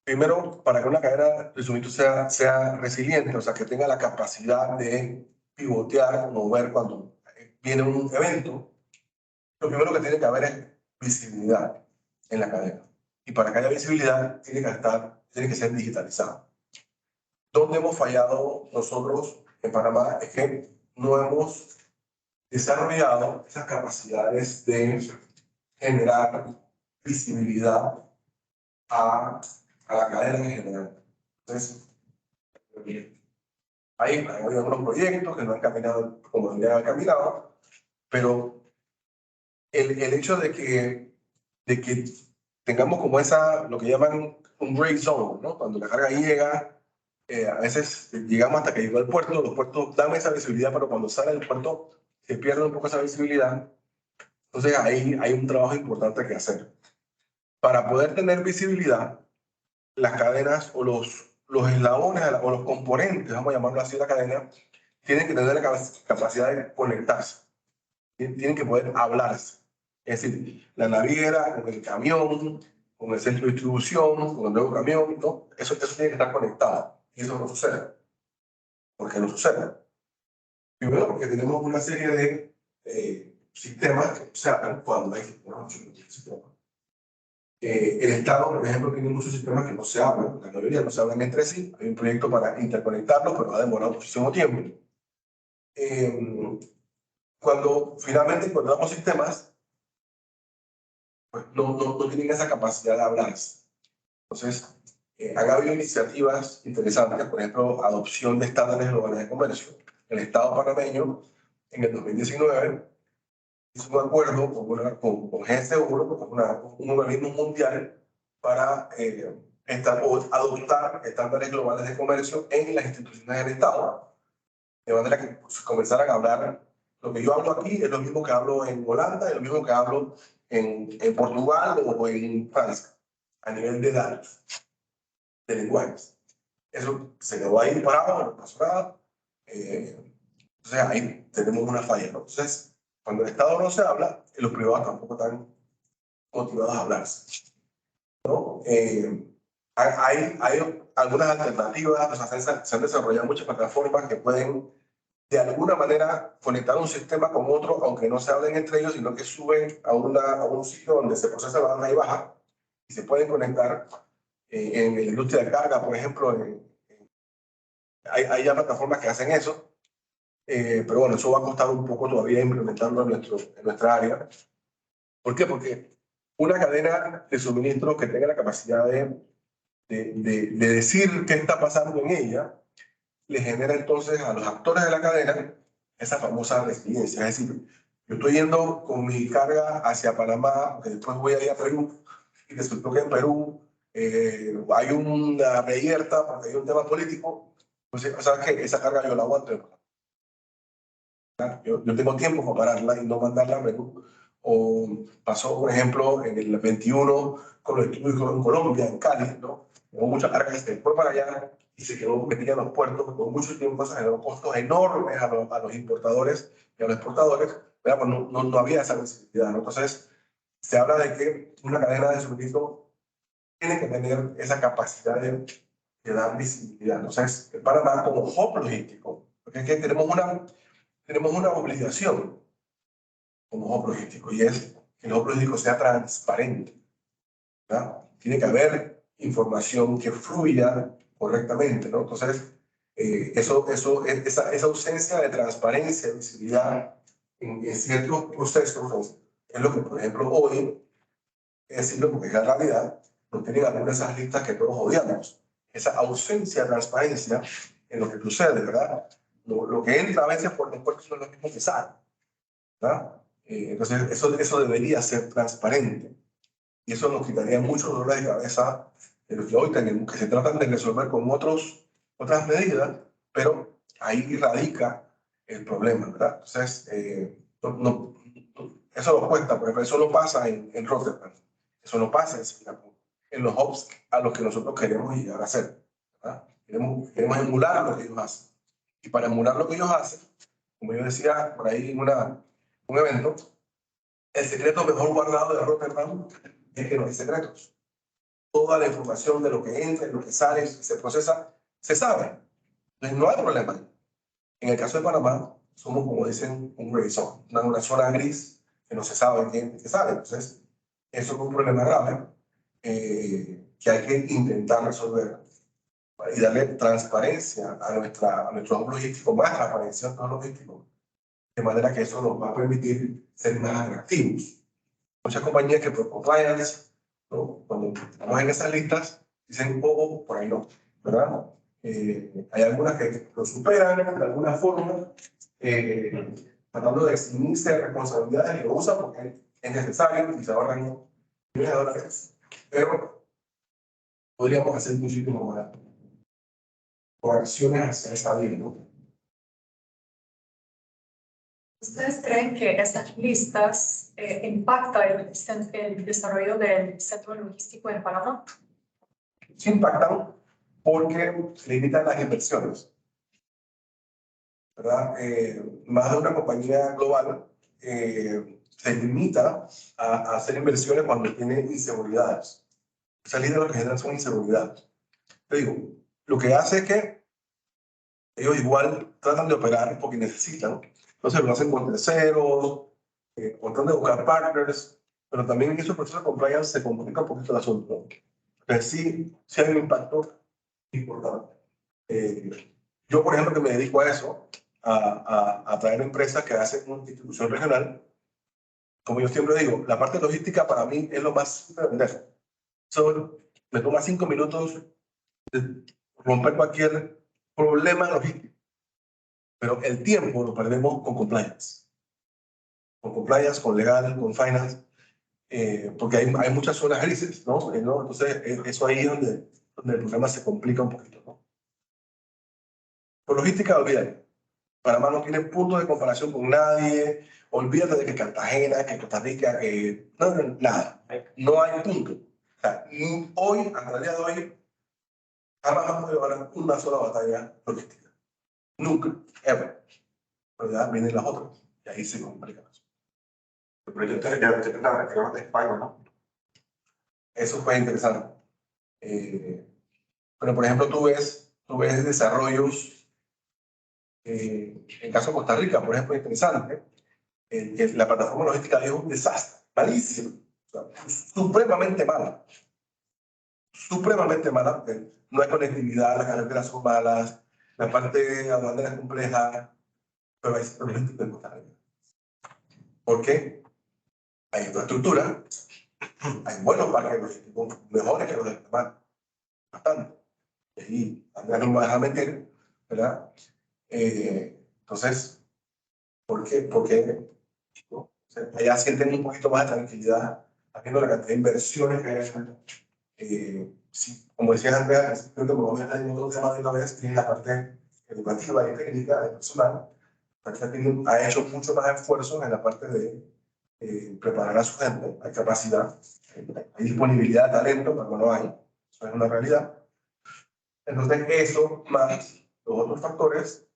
S2: primero, para que una cadena de suministros sea resiliente, o sea, que tenga la capacidad de pivotear, mover cuando viene un evento, lo primero que tiene que haber es visibilidad en la cadena. Y para que haya visibilidad, tiene que ser digitalizado. ¿Dónde hemos fallado nosotros en Panamá? Es que no hemos desarrollado esas capacidades de generar visibilidad a la cadena en general. Entonces, Hay algunos proyectos que no han caminado como deberían haber caminado, pero el hecho de que tengamos como esa, lo que llaman un gray zone, ¿no? Cuando la carga llega, a veces llegamos hasta que llegó al puerto, los puertos dan esa visibilidad, pero cuando sale del puerto se pierde un poco esa visibilidad. Entonces ahí hay un trabajo importante que hacer. Para poder tener visibilidad, las cadenas o los eslabones o los componentes, vamos a llamarlo así, de la cadena, tienen que tener la capacidad de conectarse, tienen que poder hablarse. Es decir, la naviera con el camión, con el centro de distribución, con el nuevo camión, ¿no? Eso tiene que estar conectado. Y eso no sucede. ¿Por qué no sucede? Primero, porque tenemos una serie de sistemas que se hablan cuando hay sistemas. El Estado, por ejemplo, tiene muchos sistemas que no se hablan, la mayoría no se hablan entre sí. Hay un proyecto para interconectarlos, pero va a demorar muchísimo tiempo. Cuando finalmente encontramos sistemas, pues no tienen esa capacidad de hablarse. Entonces, han habido iniciativas interesantes, por ejemplo, adopción de estándares globales de comercio. El Estado panameño, en el 2019, hizo un acuerdo con G7, un organismo mundial, para adoptar estándares globales de comercio en las instituciones del Estado. De manera que pues, comenzaran a hablar, lo que yo hablo aquí es lo mismo que hablo en Holanda, es lo mismo que hablo en Portugal o en Francia, a nivel de datos, de lenguajes. Eso se quedó ahí parado, no pasó nada. Entonces ahí tenemos una falla, ¿no? Entonces, cuando el Estado no se habla, los privados tampoco están motivados a hablarse, ¿no? Hay algunas alternativas, o sea, se han desarrollado muchas plataformas que pueden de alguna manera conectar un sistema con otro, aunque no se hablen entre ellos, sino que suben a un sitio donde se procesa la banda y baja y se pueden conectar en la industria de carga, por ejemplo. Hay ya plataformas que hacen eso, pero bueno, eso va a costar un poco todavía implementarlo en nuestra área. ¿Por qué? Porque una cadena de suministro que tenga la capacidad de decir qué está pasando en ella, le genera entonces a los actores de la cadena esa famosa resiliencia. Es decir, yo estoy yendo con mi carga hacia Panamá, que después voy a ir a Perú, y resultó que en Perú hay una reyerta porque hay un tema político, pues sabes que esa carga yo la aguanto. Yo tengo tiempo para pararla y no mandarla a Perú. O pasó, por ejemplo, en el 21 con los estudios en Colombia, en Cali, ¿no? Hubo mucha carga que se fue para allá y se quedó metida en los puertos con mucho tiempo, se generó costos enormes a los importadores y a los exportadores, pero pues no había esa visibilidad, ¿no? Entonces, se habla de que una cadena de suministro tiene que tener esa capacidad de dar visibilidad. Entonces, Panamá como hub logístico, porque es que tenemos una obligación como hub logístico y es que el hub logístico sea transparente, ¿verdad? Tiene que haber información que fluya correctamente, ¿no? Entonces, esa ausencia de transparencia, de visibilidad en ciertos procesos es lo que, por ejemplo, hoy, es decirlo porque es la realidad, no tienen algunas de esas listas que todos odiamos. Esa ausencia de transparencia en lo que sucede, ¿verdad? Lo que entra a veces por los puertos no es lo mismo que sale, ¿verdad? Entonces, eso debería ser transparente. Y eso nos quitaría muchos dolores de cabeza de lo que hoy tenemos, que se tratan de resolver con otras medidas, pero ahí radica el problema, ¿verdad? Entonces, eso nos cuesta, por ejemplo, eso no pasa en Rotterdam, eso no pasa en Singapur, en los hubs a los que nosotros queremos llegar a hacer, ¿verdad? Queremos emular lo que ellos hacen. Y para emular lo que ellos hacen, como yo decía por ahí en un evento, el secreto mejor guardado de Rotterdam es que no hay secretos. Toda la información de lo que entra, de lo que sale, se procesa, se sabe. Entonces no hay problema. En el caso de Panamá, somos, como dicen, un gray zone, una zona gris que no se sabe qué sale. Entonces, eso es un problema grave que hay que intentar resolver y darle transparencia a nuestro hub logístico, más transparencia a nuestro hub logístico, de manera que eso nos va a permitir ser más atractivos. Muchas compañías que por compliance, ¿no? Cuando estamos en esas listas, dicen, por ahí no, ¿verdad? Hay algunas que lo superan de alguna forma, tratando de eximirse de responsabilidades y lo usan porque es necesario y se ahorran millones de dólares. Pero podríamos hacer muchísimo más con acciones hacia esa vía, ¿no?
S5: ¿Ustedes creen que esas listas impactan el desarrollo del centro logístico en Panamá?
S2: Sí impactan porque limitan las inversiones, ¿verdad? Más de una compañía global se limita a hacer inversiones cuando tiene inseguridades. Esas listas lo que generan son inseguridades. Te digo, lo que hace es que ellos igual tratan de operar porque necesitan. Entonces lo hacen con terceros, tratan de buscar partners, pero también en esos procesos de compliance se complica un poquito el asunto. Entonces sí hay un impacto importante. Yo, por ejemplo, que me dedico a eso, a traer empresas que hacen una distribución regional, como yo siempre digo, la parte logística para mí es lo más simple de vender. Me toma 5 minutos de romper cualquier problema logístico, pero el tiempo lo perdemos con compliance. Con compliance, con legal, con finance, porque hay muchas zonas grises, ¿no? Entonces, eso ahí es donde el problema se complica un poquito, ¿no? Por logística, olvídate. Panamá no tiene punto de comparación con nadie. Olvídate de que Cartagena, que Costa Rica, nada. No hay punto. O sea, hoy, hasta el día de hoy, jamás hemos podido ganar una sola batalla logística. Nunca, ever. Pero ya vienen las otras. Y ahí se complica.
S3: El proyecto ya tiene una región de España, ¿no?
S2: Eso fue interesante. Pero, por ejemplo, tú ves desarrollos, en el caso de Costa Rica, por ejemplo, interesante, que la plataforma logística es un desastre, malísimo, o sea, supremamente mala. Supremamente mala, porque no hay conectividad, las carreteras son malas, la parte aduanera es compleja, pero hay centros logísticos en Costa Rica. ¿Por qué? Hay infraestructura, hay buenos parques logísticos, mejores que los de Panamá, bastante. Y Andrés no me va a dejar mentir, ¿verdad? Entonces, ¿por qué? Porque ¿no? O sea, allá sienten un poquito más de tranquilidad haciendo la cantidad de inversiones que hay. Sí, como decía Andrea, creo que como ven en otro tema de una vez, tiene la parte educativa y técnica del personal. Ha hecho mucho más esfuerzos en la parte de preparar a su gente, hay capacidad, hay disponibilidad de talento, pero no hay, eso es una realidad. Entonces, eso más los otros factores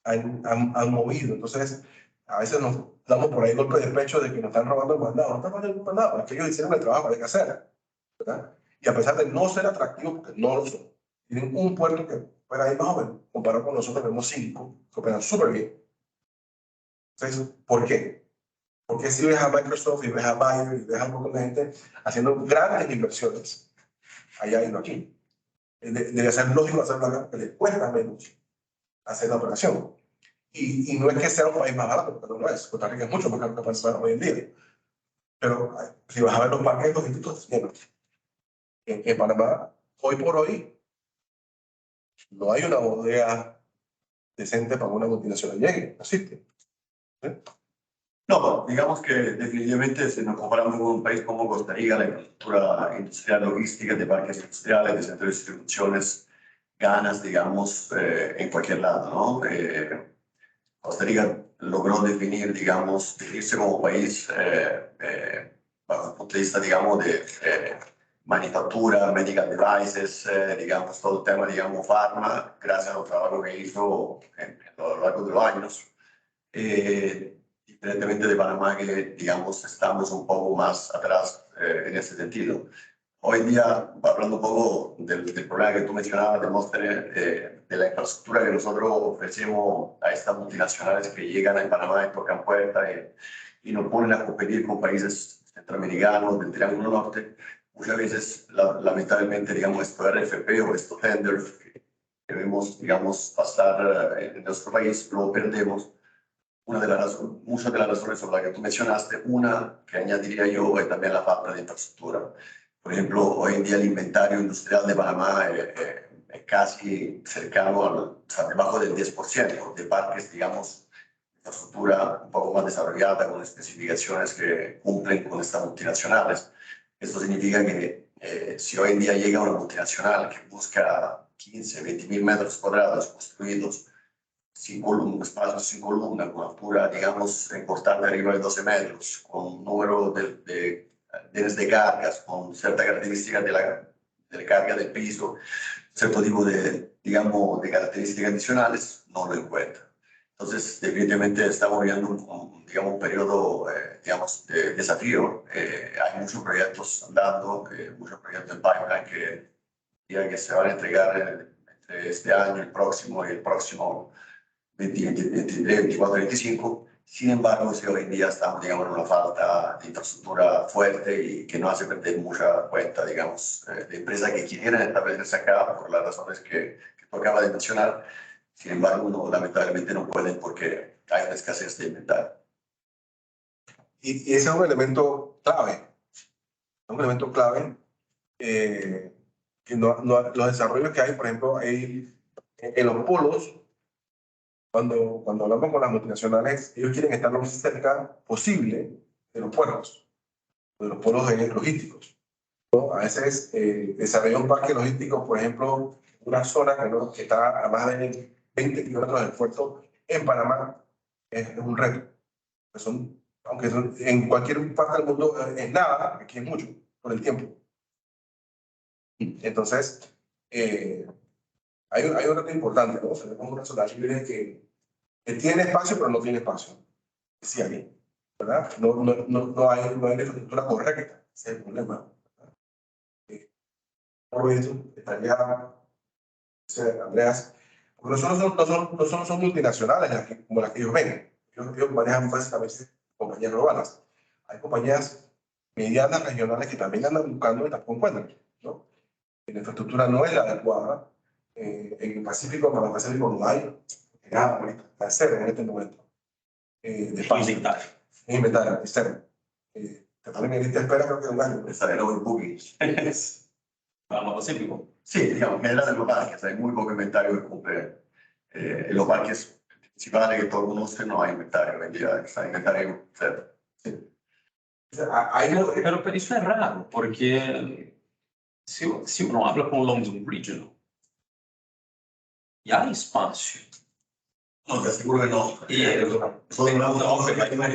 S2: han movido. Entonces, a veces nos damos por ahí golpe de pecho de que nos están robando el mandado. No están robando el mandado, es que ellos hicieron el trabajo que hay que hacer, ¿verdad? Y a pesar de no ser atractivos, porque no lo son, tienen un puerto que opera ahí más o menos, comparado con nosotros tenemos 5, que operan súper bien. Entonces, ¿por qué? Porque si ves a Microsoft y ves a Bayer y ves a un montón de gente haciendo grandes inversiones allá y no aquí. Debe ser lógico hacer una que les cuesta menos hacer la operación. Y no es que sea un país más barato, porque no lo es. Costa Rica es mucho más caro que Panamá hoy en día. Pero si vas a ver los parques logísticos llenos. En Panamá, hoy por hoy, no hay una bodega decente para una multinacional llegue. No existe. ¿Sí?
S3: No, digamos que definitivamente si nos comparamos con un país como Costa Rica, la infraestructura industrial logística de parques industriales, de centros de distribuciones, ganas, digamos, en cualquier lado, ¿no? Costa Rica logró definirse como país bajo el punto de vista, digamos, de manufactura, medical devices, digamos, todo el tema, digamos, farma, gracias al trabajo que hizo a lo largo de los años. Diferentemente de Panamá, que, digamos, estamos un poco más atrás en ese sentido. Hoy en día, hablando un poco del problema que tú mencionabas, de la infraestructura que nosotros ofrecemos a estas multinacionales que llegan a Panamá y tocan puertas y nos ponen a competir con países centroamericanos del Triángulo Norte, muchas veces, lamentablemente, digamos, estos RFP o estos tenders que vemos, digamos, pasar en nuestro país, lo perdemos. Muchas de las razones sobre las que tú mencionaste, una que añadiría yo es también la falta de infraestructura. Por ejemplo, hoy en día el inventario industrial de Panamá casi cercano al, o sea, debajo del 10% de parques, digamos, infraestructura un poco más desarrollada, con especificaciones que cumplen con estas multinacionales. Esto significa que si hoy en día llega una multinacional que busca 15, 20 mil metros cuadrados construidos sin columna, espacios sin columna, con altura, digamos, importante arriba de 12 metros, con un número de cargas, con cierta característica de la carga del piso, cierto tipo de, digamos, de características adicionales, no lo encuentra. Entonces, definitivamente estamos viviendo digamos, un periodo, digamos, de desafío. Hay muchos proyectos andando, muchos proyectos en pipeline que se van a entregar entre este año, el próximo y el próximo 2023, 24, 25. Sin embargo, si hoy en día estamos, digamos, en una falta de infraestructura fuerte y que no hace perder mucha cuenta, digamos, de empresas que quieren establecerse acá por las razones que tú acabas de mencionar. Sin embargo, no, lamentablemente no pueden porque hay una escasez de inventario.
S2: Y ese es un elemento clave. Un elemento clave que los desarrollos que hay, por ejemplo, hay en los polos, cuando hablamos con las multinacionales, ellos quieren estar lo más cerca posible de los puertos, de los polos logísticos, ¿no? A veces desarrollar un parque logístico, por ejemplo, una zona que está a más de 20 kilómetros del puerto en Panamá, es un reto. Aunque en cualquier parte del mundo es nada, aquí es mucho, por el tiempo. Entonces, hay un reto importante, ¿no? Tenemos una zona libre que tiene espacio, pero no tiene espacio. Sí, hay, ¿verdad? No hay la infraestructura correcta, ese es el problema. Por eso estaría, Andreas, no solo son multinacionales como las que ellos ven, ellos manejan básicamente compañías globales. Hay compañías medianas, regionales que también andan buscando y tampoco encuentran, ¿no? La infraestructura no es la adecuada. En el Pacífico, para el Pacífico no hay nada ahorita, está cero en este momento. De espacio. Inventario, es cero. Te ponen en lista de espera, creo que un año.
S3: Está de nuevo en bookings.
S1: Para lo Pacífico.
S3: Sí, digamos, en general en los parques hay muy poco inventario que cumple. En los parques principales que todos conocen no hay inventario, vendía, está inventario cero. Sí.
S1: Pero isso é raro, porque se uno habla con London Regional, y hay espacio.
S3: No, te aseguro que no.
S1: Y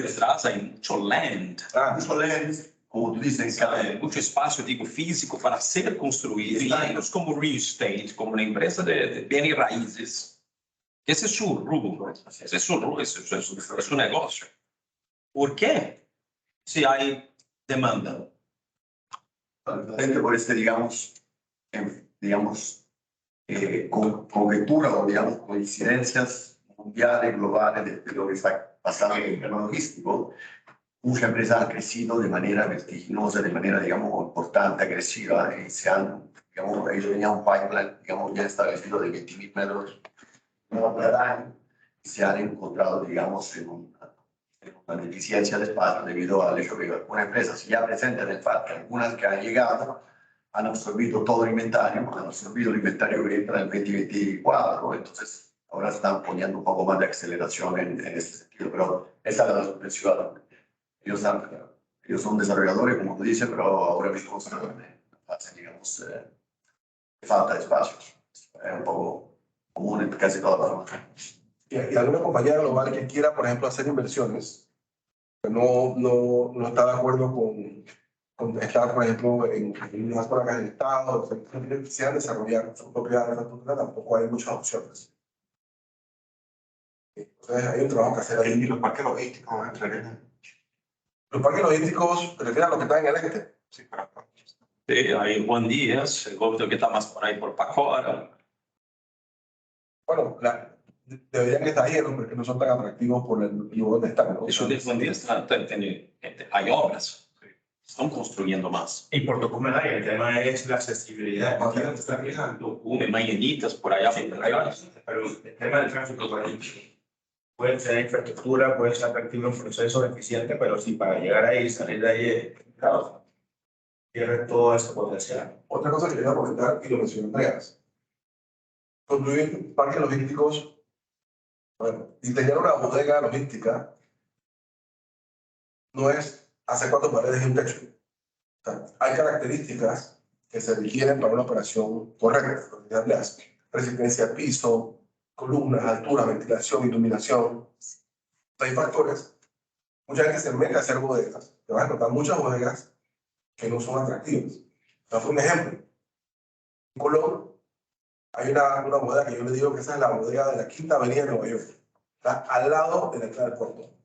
S1: detrás hay mucho land.
S3: Mucho land, como tú dices,
S1: Mucho espacio, digo, físico para ser construido. Y ellos como real estate, como una empresa de bienes raíces, que ese es su rubro, ese es su rubro, ese es su negocio. ¿Por qué? Si hay demanda.
S3: por conjetura o, digamos, coincidencias mundiales, globales de lo que está pasando en el tema logístico, muchas empresas han crecido de manera vertiginosa, de manera, digamos, importante, agresiva, y digamos, ellos tenían un pipeline, digamos, ya establecido de 20.000 metros al año, y se han encontrado, digamos, en una deficiencia de espacio debido al hecho que algunas empresas ya presentes en el parque, algunas que han llegado, han absorbido todo el inventario, han absorbido el inventario que entra en el 2024, entonces ahora están poniendo un poco más de aceleración en este sentido, pero esa es la sorpresión. Ellos son desarrolladores, como tú dices, pero ahora mismo hacen, digamos, falta de espacio. Es un poco común en casi todas las zonas.
S2: Y alguna compañía global que quiera, por ejemplo, hacer inversiones, no está de acuerdo con estar, por ejemplo, en unas placas del Estado, que quisieran desarrollar su propia infraestructura, tampoco hay muchas opciones. Entonces hay un trabajo que hacer ahí.
S6: Y los parques logísticos entrarían.
S2: Los parques logísticos, ¿refieres a los que están en el este?
S6: Sí, para
S1: Sí, hay Juan Díaz, el gobierno que está más por ahí por Pacora.
S2: Bueno, deberían estar ahí, ¿no? Porque no son tan atractivos por el lugar donde están, ¿no?
S1: Eso de Juan Díaz hay obras. Están construyendo más.
S7: Y por Tocumen hay, el tema es la accesibilidad. Aquí donde está quejando,
S1: Mañanitas por allá.
S7: pero el tema del tráfico por ahí puede ser infraestructura, puede ser atractivo un proceso eficiente, pero si para llegar ahí y salir de ahí, claro, pierde todo ese potencial.
S2: Otra cosa que quería comentar, y lo mencionó Andreas, construir parques logísticos, bueno, diseñar una bodega logística no es hacer 4 paredes y un techo. O sea, hay características que se requieren para una operación correcta, las resistencia al piso, columnas, altura, ventilación, iluminación. Hay factores. Mucha gente se mete a hacer bodegas. Te vas a encontrar muchas bodegas que no son atractivas. Te un ejemplo. En Colón hay una bodega que yo le digo que esa es la bodega de la Quinta Avenida de Nueva York. Está al lado de la entrada del puerto.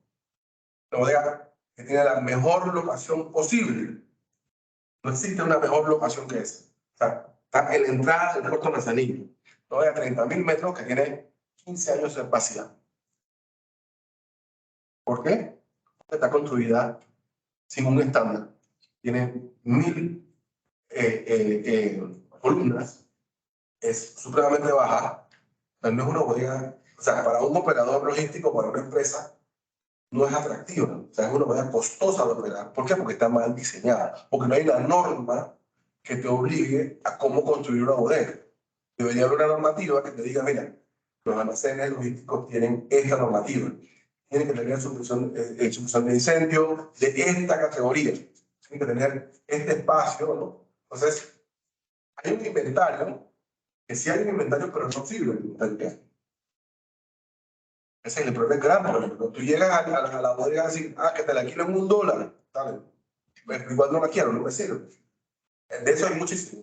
S2: La bodega que tiene la mejor locación posible. No existe una mejor locación que esa. O sea, está en la entrada del puerto Manzanillo. Todavía 30.000 metros que tiene 15 años de capacidad. ¿Por qué? Porque está construida sin un estándar. Tiene 1.000 columnas. Es supremamente baja. Pero no es una bodega. O sea, para un operador logístico, para una empresa, no es atractiva. O sea, es una bodega costosa de operar. ¿Por qué? Porque está mal diseñada. Porque no hay una norma que te obligue a cómo construir una bodega. Debería haber una normativa que te diga, mira, los almacenes logísticos tienen esta normativa. Tienen que tener solución de incendio de esta categoría. Tienen que tener este espacio, ¿no? Entonces, hay un inventario, que sí hay un inventario, pero no sirve el inventario. Ese es el problema grande. Cuando tú llegas a la bodega y decir, que te la alquilo en $1, ¿sabes? Pues, igual no la quiero, no me sirve. De eso hay muchísimo.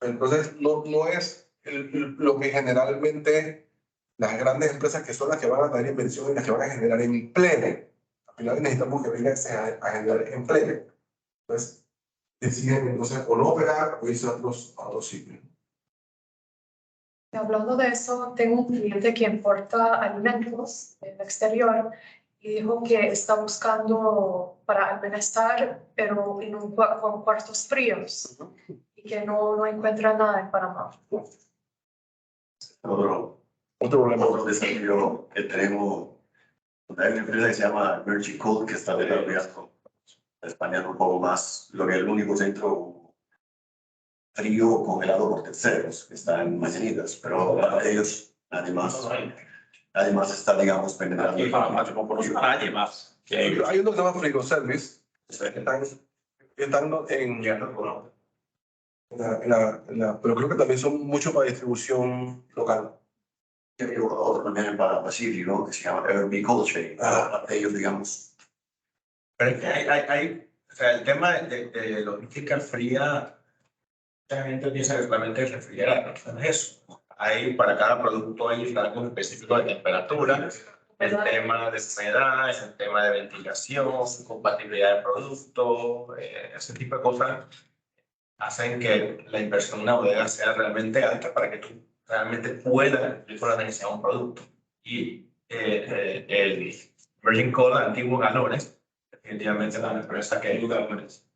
S2: Entonces, no es lo que generalmente las grandes empresas que son las que van a tener inversión y las que van a generar empleo. Al final necesitamos que vengan a generar empleo. Entonces, deciden entonces o no operar o irse a otros sitios.
S5: Hablando de eso, tengo un cliente que importa alimentos del exterior y dijo que está buscando para el bienestar, pero con cuartos fríos y que no encuentra nada en Panamá.
S3: Otro
S2: problema.
S3: Otro desafío que tenemos, hay una empresa que se llama Emerging Cold que está desarrollando, español un poco más, lo que es el único centro frío congelado por terceros, que está en Mañanitas, pero ellos además está, digamos, penetrando.
S1: Aquí para más, como por nadie más.
S2: Hay uno que se llama Frigo Service, están pero creo que también son mucho para distribución local.
S3: Hay otro también para Pacífico, ¿no? Que se llama Airbnb Cold Chain. Ellos, digamos.
S7: Pero es que hay o sea, el tema de logística fría, mucha gente piensa que solamente es refrigerar, no es eso. Hay para cada producto hay algo específico de temperatura, el tema de humedad, el tema de ventilación, compatibilidad de producto, ese tipo de cosas hacen que la inversión en una bodega sea realmente alta para que tú realmente puedas cumplir con la necesidad de un producto. Y el Virgin Cold, antiguo Galones, definitivamente es una empresa que ayuda a Galones.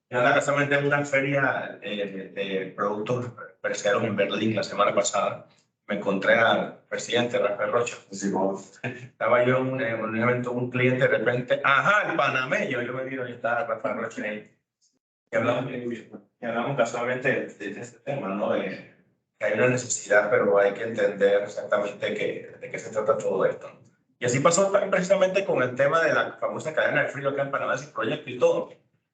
S7: Yo andaba casualmente en una feria de productos perecederos en Berlín la semana pasada. Me encontré al presidente Rafael Rocha. Estaba yo en un evento, un cliente, de repente, ¡ajá, el panameño! Yo me vino y estaba Rafael Rocha ahí. Y hablamos casualmente de este tema, ¿no? Que hay una necesidad, pero hay que entender exactamente de qué se trata todo esto. Y así pasó también precisamente con el tema de la famosa cadena de frío acá en Panamá, ese proyecto y todo,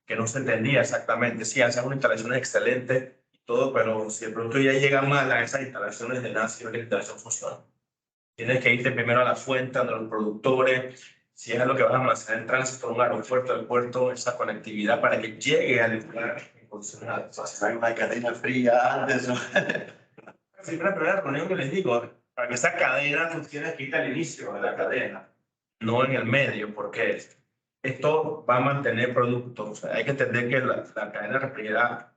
S7: que no se entendía exactamente. Sí, hacen una instalación excelente y todo, pero si el producto ya llega mal a esas instalaciones, de nada sirve que la instalación funcione. Tienes que irte primero a la fuente, donde los productores, si es lo que vas a almacenar en tránsito de un aeropuerto al puerto, esa conectividad para que llegue al lugar funcional.
S3: Si hay una cadena fría antes, ¿no?
S7: Siempre la primera reunión que les digo, para que esa cadena tú tienes que ir al inicio de la cadena, no en el medio, porque esto va a mantener productos. O sea, hay que entender que la cadena refrigerada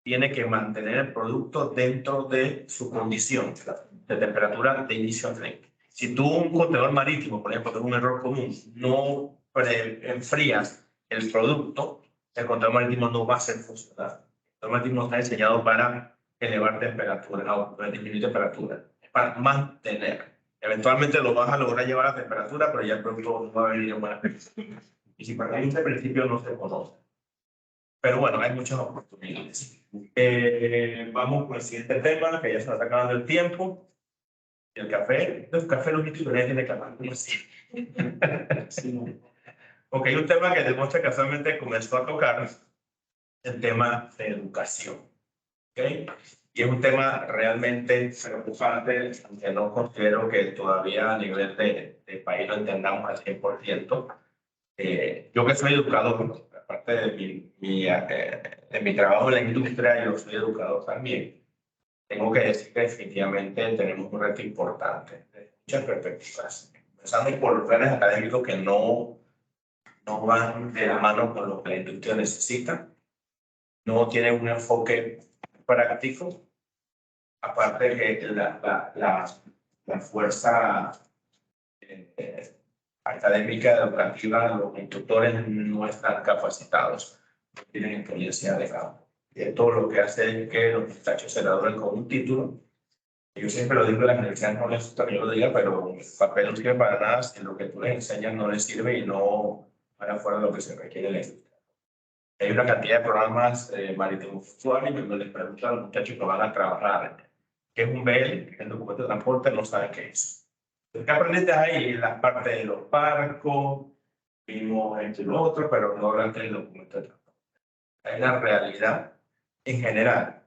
S7: tiene que mantener el producto dentro de su condición de temperatura de inicio a fin. Si tú un contenedor marítimo, por ejemplo, que es un error común, no enfrías el producto, el contenedor marítimo no va a ser funcional. El contenedor marítimo está diseñado para elevar temperatura o disminuir temperatura, es para mantener. Eventualmente lo vas a lograr llevar a temperatura, pero ya el producto no va a venir en buenas condiciones. Y si para este principio no se conoce. Pero bueno, hay muchas oportunidades.
S1: Vamos con el siguiente tema, que ya se nos está acabando el tiempo. El café, el café logístico no tiene café, ¿cómo así? Sí. Ok, un tema que demuestra casualmente comenzó a tocar, el tema de educación. ¿Ok? Y es un tema realmente preocupante, aunque no considero que todavía a nivel de país lo entendamos al 100%. Yo que soy educador, aparte de mi trabajo en la industria, yo soy educador también. Tengo que decir que definitivamente tenemos un reto importante de muchas perspectivas. Empezando por los planes académicos que no van de la mano con lo que la industria necesita, no tienen un enfoque práctico, aparte de que la fuerza académica, educativa, los instructores no están capacitados, no tienen experiencia de campo. Y esto lo que hace es que los muchachos se gradúen con un título. Yo siempre lo digo, a las universidades no les gusta que yo lo diga, pero el papel no sirve para nada si lo que tú les enseñas no les sirve y no van afuera de lo que se requiere de la industria. Hay una cantidad de programas marítimos fluviales donde les preguntan a los muchachos que van a trabajar qué es un BL, que es el documento de transporte, no saben qué es. Entonces, ¿qué aprendiste ahí? La parte de los barcos, vimos entre lo otro, pero no durante el documento de transporte. Hay una realidad en general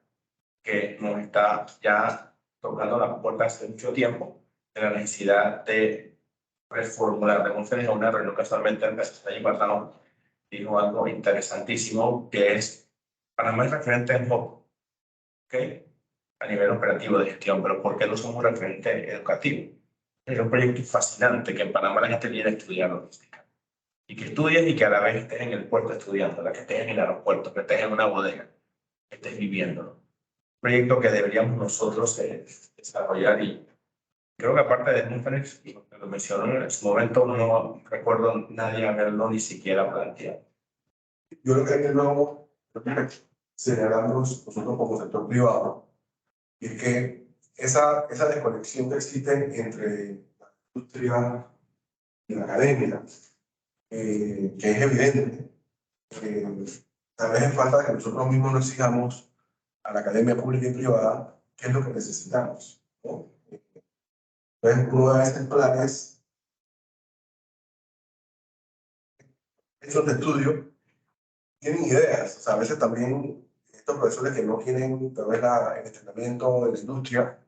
S1: que nos está ya tocando la puerta hace mucho tiempo de la necesidad de reformular. Demostré una reunión casualmente el año pasado, dijo algo interesantísimo, que es Panamá es referente en HOP, ¿ok? A nivel operativo de gestión, pero ¿por qué no somos referente educativo? Es un proyecto fascinante que en Panamá la gente viene a estudiar logística. Y que estudies y que a la vez estés en el puerto estudiando, que estés en el aeropuerto, que estés en una bodega, que estés viviéndolo. Un proyecto que deberíamos nosotros desarrollar y creo que aparte de Númenes, lo mencionó en su momento, no recuerdo nadie haberlo ni siquiera planteado.
S2: Yo creo que hay que luego señalamos nosotros como sector privado, y es que esa desconexión que existe entre la industria y la academia, que es evidente, tal vez es falta de que nosotros mismos nos exijamos a la academia pública y privada qué es lo que necesitamos, ¿no? Entonces, uno de estos planes, hechos de estudio, tienen ideas. O sea, a veces también estos profesores que no tienen tal vez el entrenamiento de la industria,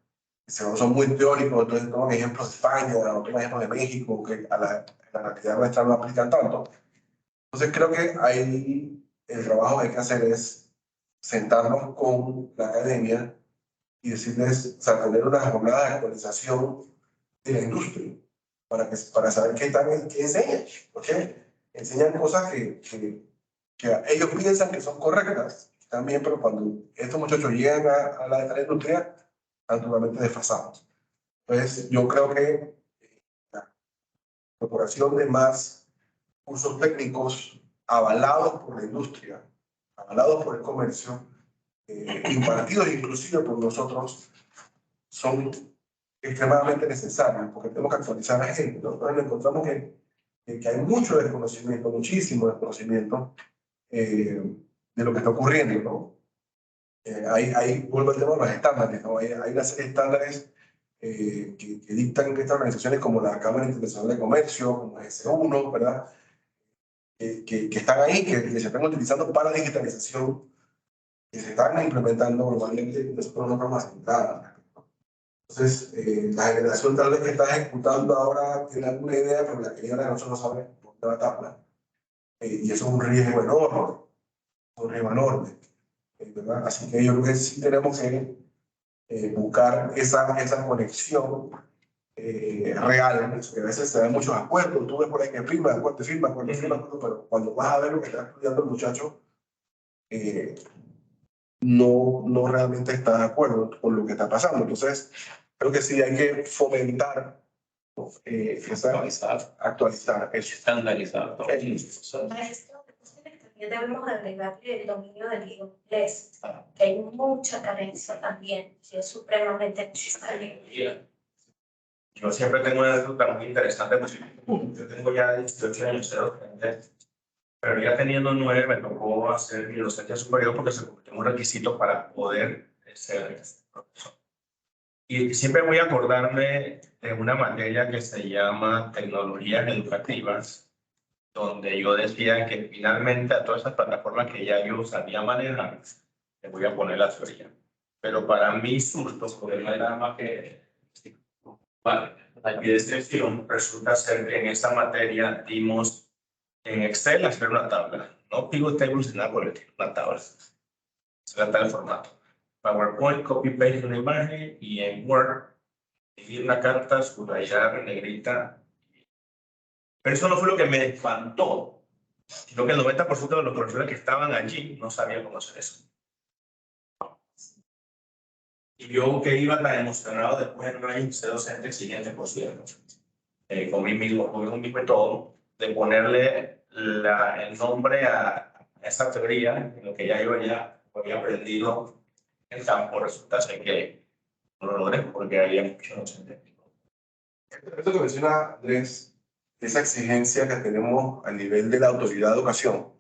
S2: son muy teóricos, entonces toman ejemplos de España o toman ejemplos de México, que a la realidad nuestra no aplican tanto. Entonces creo que ahí el trabajo que hay que hacer es sentarnos con la academia y decirles, o sea, tener una jornada de actualización de la industria para saber qué enseñan, ¿ok? Enseñan cosas que ellos piensan que son correctas también, pero cuando estos muchachos llegan a la industria, están totalmente desfasados. Entonces, yo creo que la incorporación de más cursos técnicos avalados por la industria, avalados por el comercio, impartidos inclusive por nosotros, son extremadamente necesarios porque tenemos que actualizar a la gente, ¿no? Entonces, encontramos que hay mucho desconocimiento, muchísimo desconocimiento de lo que está ocurriendo, ¿no? Ahí vuelvo al tema de los estándares, ¿no? Hay una serie de estándares que dictan estas organizaciones como la Cámara Internacional de Comercio, como S1, ¿verdad? Que están ahí, que se están utilizando para la digitalización, que se están implementando normalmente, nosotros no vamos a entrar. Entonces, la generación tal vez que está ejecutando ahora tiene alguna idea, pero la que viene nosotros no sabe por qué va a tapar. Y eso es un riesgo enorme, ¿verdad? Así que yo creo que sí tenemos que buscar esa conexión real, que a veces se dan muchos acuerdos, tú ves por ahí que firma, pero cuando vas a ver lo que está estudiando el muchacho, no realmente está de acuerdo con lo que está pasando. Entonces, creo que sí hay que fomentar, actualizar,
S1: Estandarizar todo.
S8: Maestro, también debemos agregarle el dominio del inglés, que hay mucha carencia también, y es supremamente necesario.
S1: Yo siempre tengo una anécdota muy interesante, pues yo tengo ya 18 años de docente
S7: Pero ya teniendo 9 me tocó hacer mi docencia superior porque se convirtió en un requisito para poder ser profesor. Y siempre voy a acordarme de una materia que se llama Tecnologías Educativas, donde yo decía que finalmente a todas esas plataformas que ya yo sabía manejar, le voy a poner la teoría. Pero para mí, susto, porque no hay nada más que... Vale, aquí de excepción, resulta ser que en esta materia dimos en Excel hacer una tabla. No pivot tables ni nada por el estilo, una tabla. Se trata del formato. PowerPoint, copy-paste una imagen y en Word, escribir una carta, subrayar, negrita. Pero eso no fue lo que me espantó, sino que el 90% de los profesores que estaban allí no sabían cómo hacer eso. Y yo que iba tan emocionado después en un ser docente exigente, por cierto, con mi mismo y todo, de ponerle el nombre a esa teoría, lo que ya yo ya había aprendido en campo, resulta ser que no lo logré porque había muchos docentes.
S2: Esto que menciona Andrés, esa exigencia que tenemos a nivel de la autoridad de educación,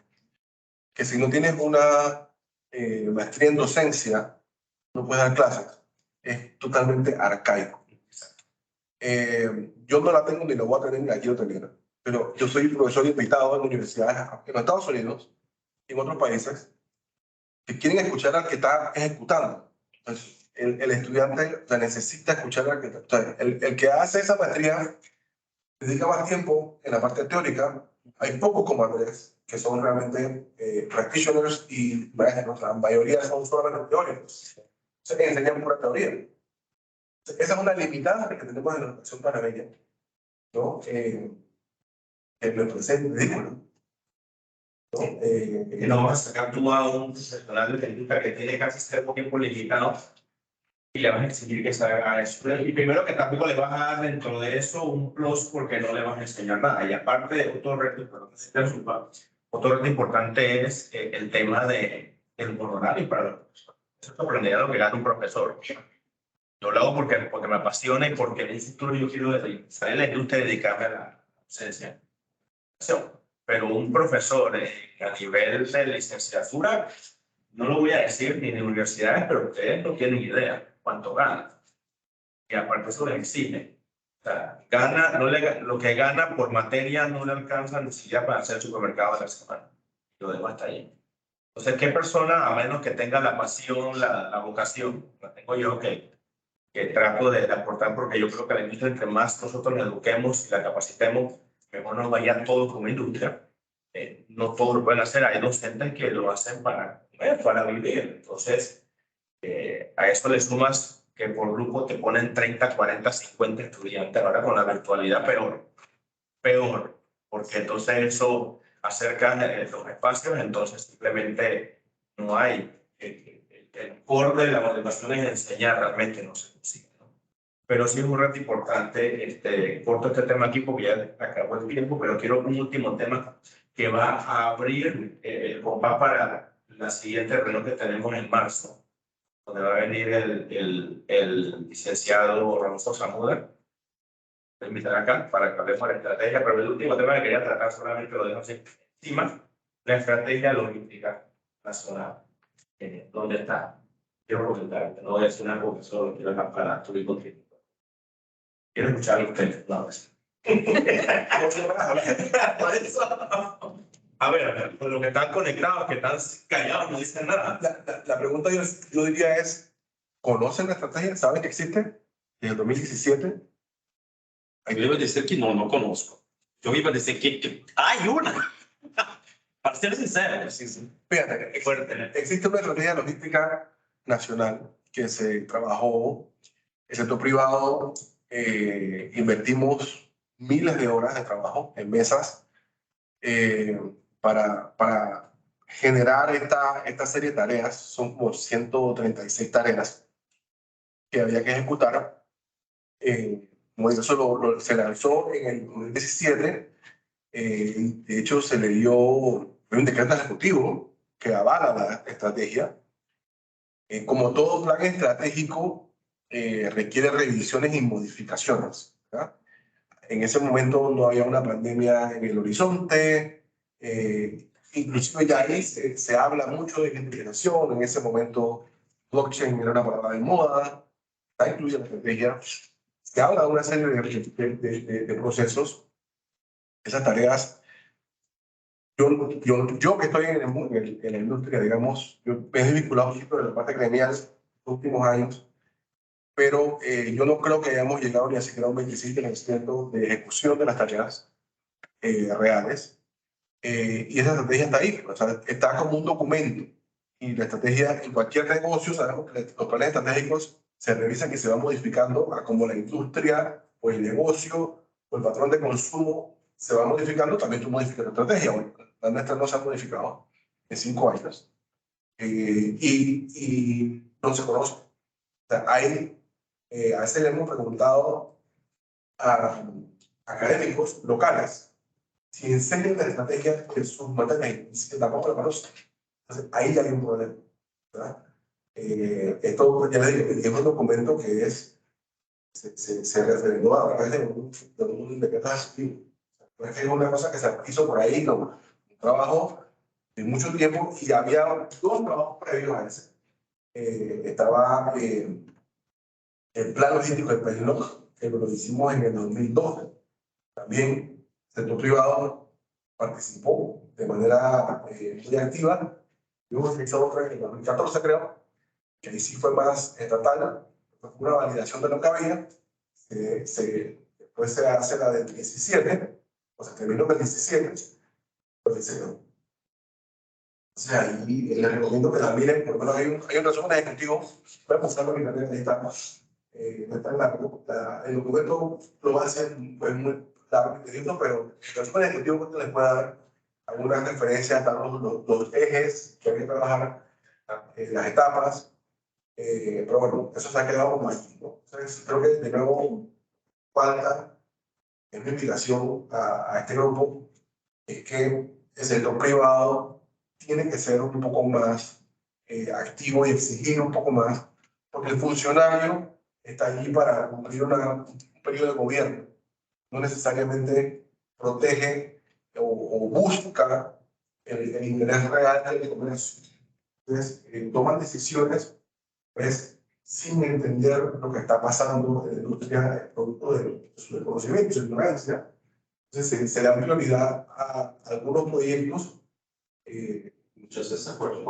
S2: que si no tienes una maestría en docencia, no puedes dar clases, es totalmente arcaico. Yo no la tengo ni la voy a tener ni la quiero tener, pero yo soy profesor invitado en universidades en los Estados Unidos y en otros países que quieren escuchar al que está ejecutando. Entonces, el estudiante, o sea, necesita escuchar al que está. O sea, el que hace esa maestría dedica más tiempo en la parte teórica. Hay pocos como Andrés que son realmente practitioners y maestros. La mayoría son solamente teóricos. Se enseñan pura teoría. Esa es una limitante que tenemos en la educación panameña, ¿no? Que me parece ridículo, ¿no?
S7: Y no vas a sacar tú a un profesional de técnica que tiene casi cero tiempo limitado y le vas a exigir que se haga eso. Y primero que tampoco le vas a dar dentro de eso un plus porque no le vas a enseñar nada. Y aparte, otro reto importante es el tema del honorario para los profesores. Eso es sorprendente lo que gana un profesor. Yo lo hago porque me apasiona y porque en el futuro yo quiero salir de la industria y dedicarme a la docencia. Pero un profesor a nivel de licenciatura, no lo voy a decir ni en universidades, pero ustedes no tienen idea cuánto gana. Y aparte eso le exige. O sea, gana, lo que gana por materia no le alcanza ni siquiera para hacer el supermercado de la semana. Lo demás está ahí. Entonces, ¿qué persona, a menos que tenga la pasión, la vocación, la tengo yo, que trato de aportar, porque yo creo que la industria, entre más nosotros la eduquemos y la capacitemos, mejor nos vaya todo como industria. No todos lo pueden hacer, hay docentes que lo hacen para vivir. Entonces, a eso le sumas que por grupo te ponen 30, 40, 50 estudiantes. Ahora con la virtualidad, peor, porque entonces eso acerca los espacios, entonces simplemente no hay. El core de la motivación es enseñar, realmente no se consigue, ¿no? Pero sí es un reto importante. Corto este tema aquí porque ya acabó el tiempo, pero quiero un último tema que va a abrir el compás para la siguiente reunión que tenemos en marzo, donde va a venir el licenciado Ramos Zamuda. Voy a invitar acá para que hablemos de la estrategia, pero el último tema que quería tratar solamente lo dejo así encima, la estrategia logística nacional. ¿Dónde está? Quiero comentar, no voy a decir una cosa, solo quiero dejar para tu contigo. Quiero escuchar a usted, no, por eso. A ver, pues los que están conectados, que están callados, no dicen nada.
S2: La pregunta yo diría es, ¿conocen la estrategia? ¿Saben que existe? Desde el 2017.
S9: Yo iba a decir que no conozco. Yo iba a decir que hay una. Para ser sincero.
S2: Fíjate, existe una estrategia logística nacional que se trabajó, el sector privado, invertimos miles de horas de trabajo en mesas para generar esta serie de tareas. Son como 136 tareas que había que ejecutar. Como digo, eso se lanzó en el 2017. De hecho, se le dio un decreto ejecutivo que avala la estrategia. Como todo plan estratégico, requiere revisiones y modificaciones, ¿verdad? En ese momento no había una pandemia en el horizonte, inclusive ya ahí se habla mucho de integración. En ese momento, blockchain era una palabra de moda, está incluida en la estrategia. Se habla de una serie de procesos, esas tareas. Yo que estoy en la industria, digamos, yo me he vinculado un poquito de la parte gremial los últimos años, pero yo no creo que hayamos llegado ni a siquiera un 25% de ejecución de las tareas reales. Y esa estrategia está ahí, o sea, está como un documento. Y la estrategia en cualquier negocio, sabemos que los planes estratégicos se revisan y se van modificando a como la industria o el negocio o el patrón de consumo se va modificando, también tú modificas la estrategia. Bueno, la nuestra no se ha modificado en 5 años y no se conoce. O sea, hay, a veces le hemos preguntado a académicos locales si enseñan la estrategia de sus materias, tampoco la conocen. Entonces, ahí ya hay un problema, ¿verdad? Esto, ya les digo, es un documento que se referendó a través de un decreto ejecutivo. No es que es una cosa que se hizo por ahí, no. Un trabajo de mucho tiempo y había 2 trabajos previos a ese. Estaba el plan logístico del país, que lo hicimos en el 2012. También el sector privado participó de manera muy activa. Luego se hizo otra en el 2014, creo, que ahí sí fue más estatal, fue una validación de lo que había. Después se hace la del 17, o sea, terminó el 17, pues se quedó. O sea, ahí les recomiendo que la miren, por lo menos hay un resumen ejecutivo, pueden buscarlo en internet, ahí está. No está en el documento lo va a hacer pues, muy largo, pero el resumen ejecutivo les puede dar algunas referencias, están los ejes que hay que trabajar, las etapas, pero bueno, eso se ha quedado como aquí, ¿no? Entonces, creo que de nuevo falta en mi invitación a este grupo es que el sector privado tiene que ser un poco más activo y exigir un poco más, porque el funcionario está allí para cumplir un periodo de gobierno, no necesariamente protege o busca el interés real del comercio. Entonces, toman decisiones pues, sin entender lo que está pasando en la industria, producto de su desconocimiento y su ignorancia. Entonces, se da prioridad a algunos proyectos.
S9: Muchas veces se acuerdan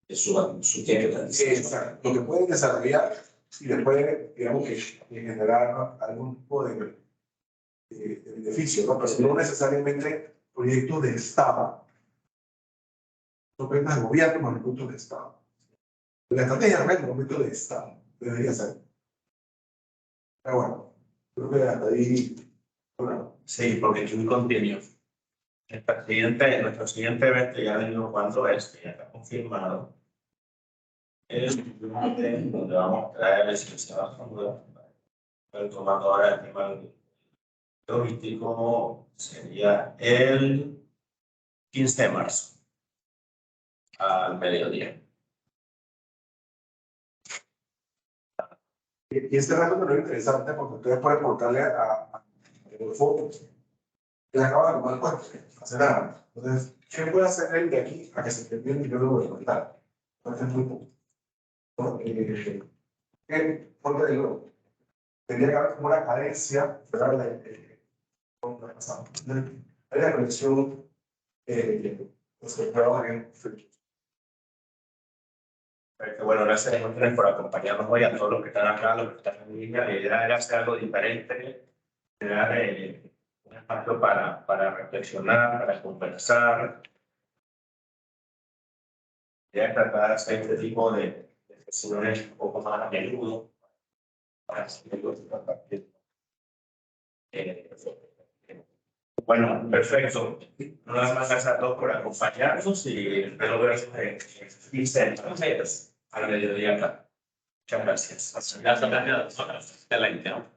S9: de su tiempo.
S2: Exacto, lo que pueden desarrollar y después, digamos, que generar algún tipo de beneficio, ¿no? Pero no necesariamente proyectos de Estado, no proyectos de gobierno, sino proyectos de Estado. La estrategia es un proyecto de Estado, debería ser. Pero bueno, creo que hasta ahí. Bueno,
S7: Sí, porque aquí un continuo. Nuestro siguiente evento ya venimos cuando ya está confirmado. Es donde vamos a traer el licenciado el tomando ahora el tema logístico sería el 15 de marzo al mediodía.
S2: y este reto también es interesante porque ustedes pueden preguntarle a fotos. Él acaba de tomar el puesto, hace nada. Entonces, ¿qué puede hacer él de aquí a que se termine el periodo de contar? Entonces, es muy poco. Porque digo, tendría que haber como una cadencia, ¿verdad? Hay una conexión pues, que trabaja en
S7: Bueno, gracias a ustedes por acompañarnos hoy, a todos los que están acá, los que están en línea. La idea era hacer algo diferente, crear un espacio para reflexionar, para conversar. Ya tratar de hacer este tipo de sesiones un poco más a menudo para bueno, perfecto. Nada más gracias a todos por acompañarnos y espero verlos en 15 minutos al mediodía acá. Muchas gracias.
S9: Gracias, excelente, ¿no?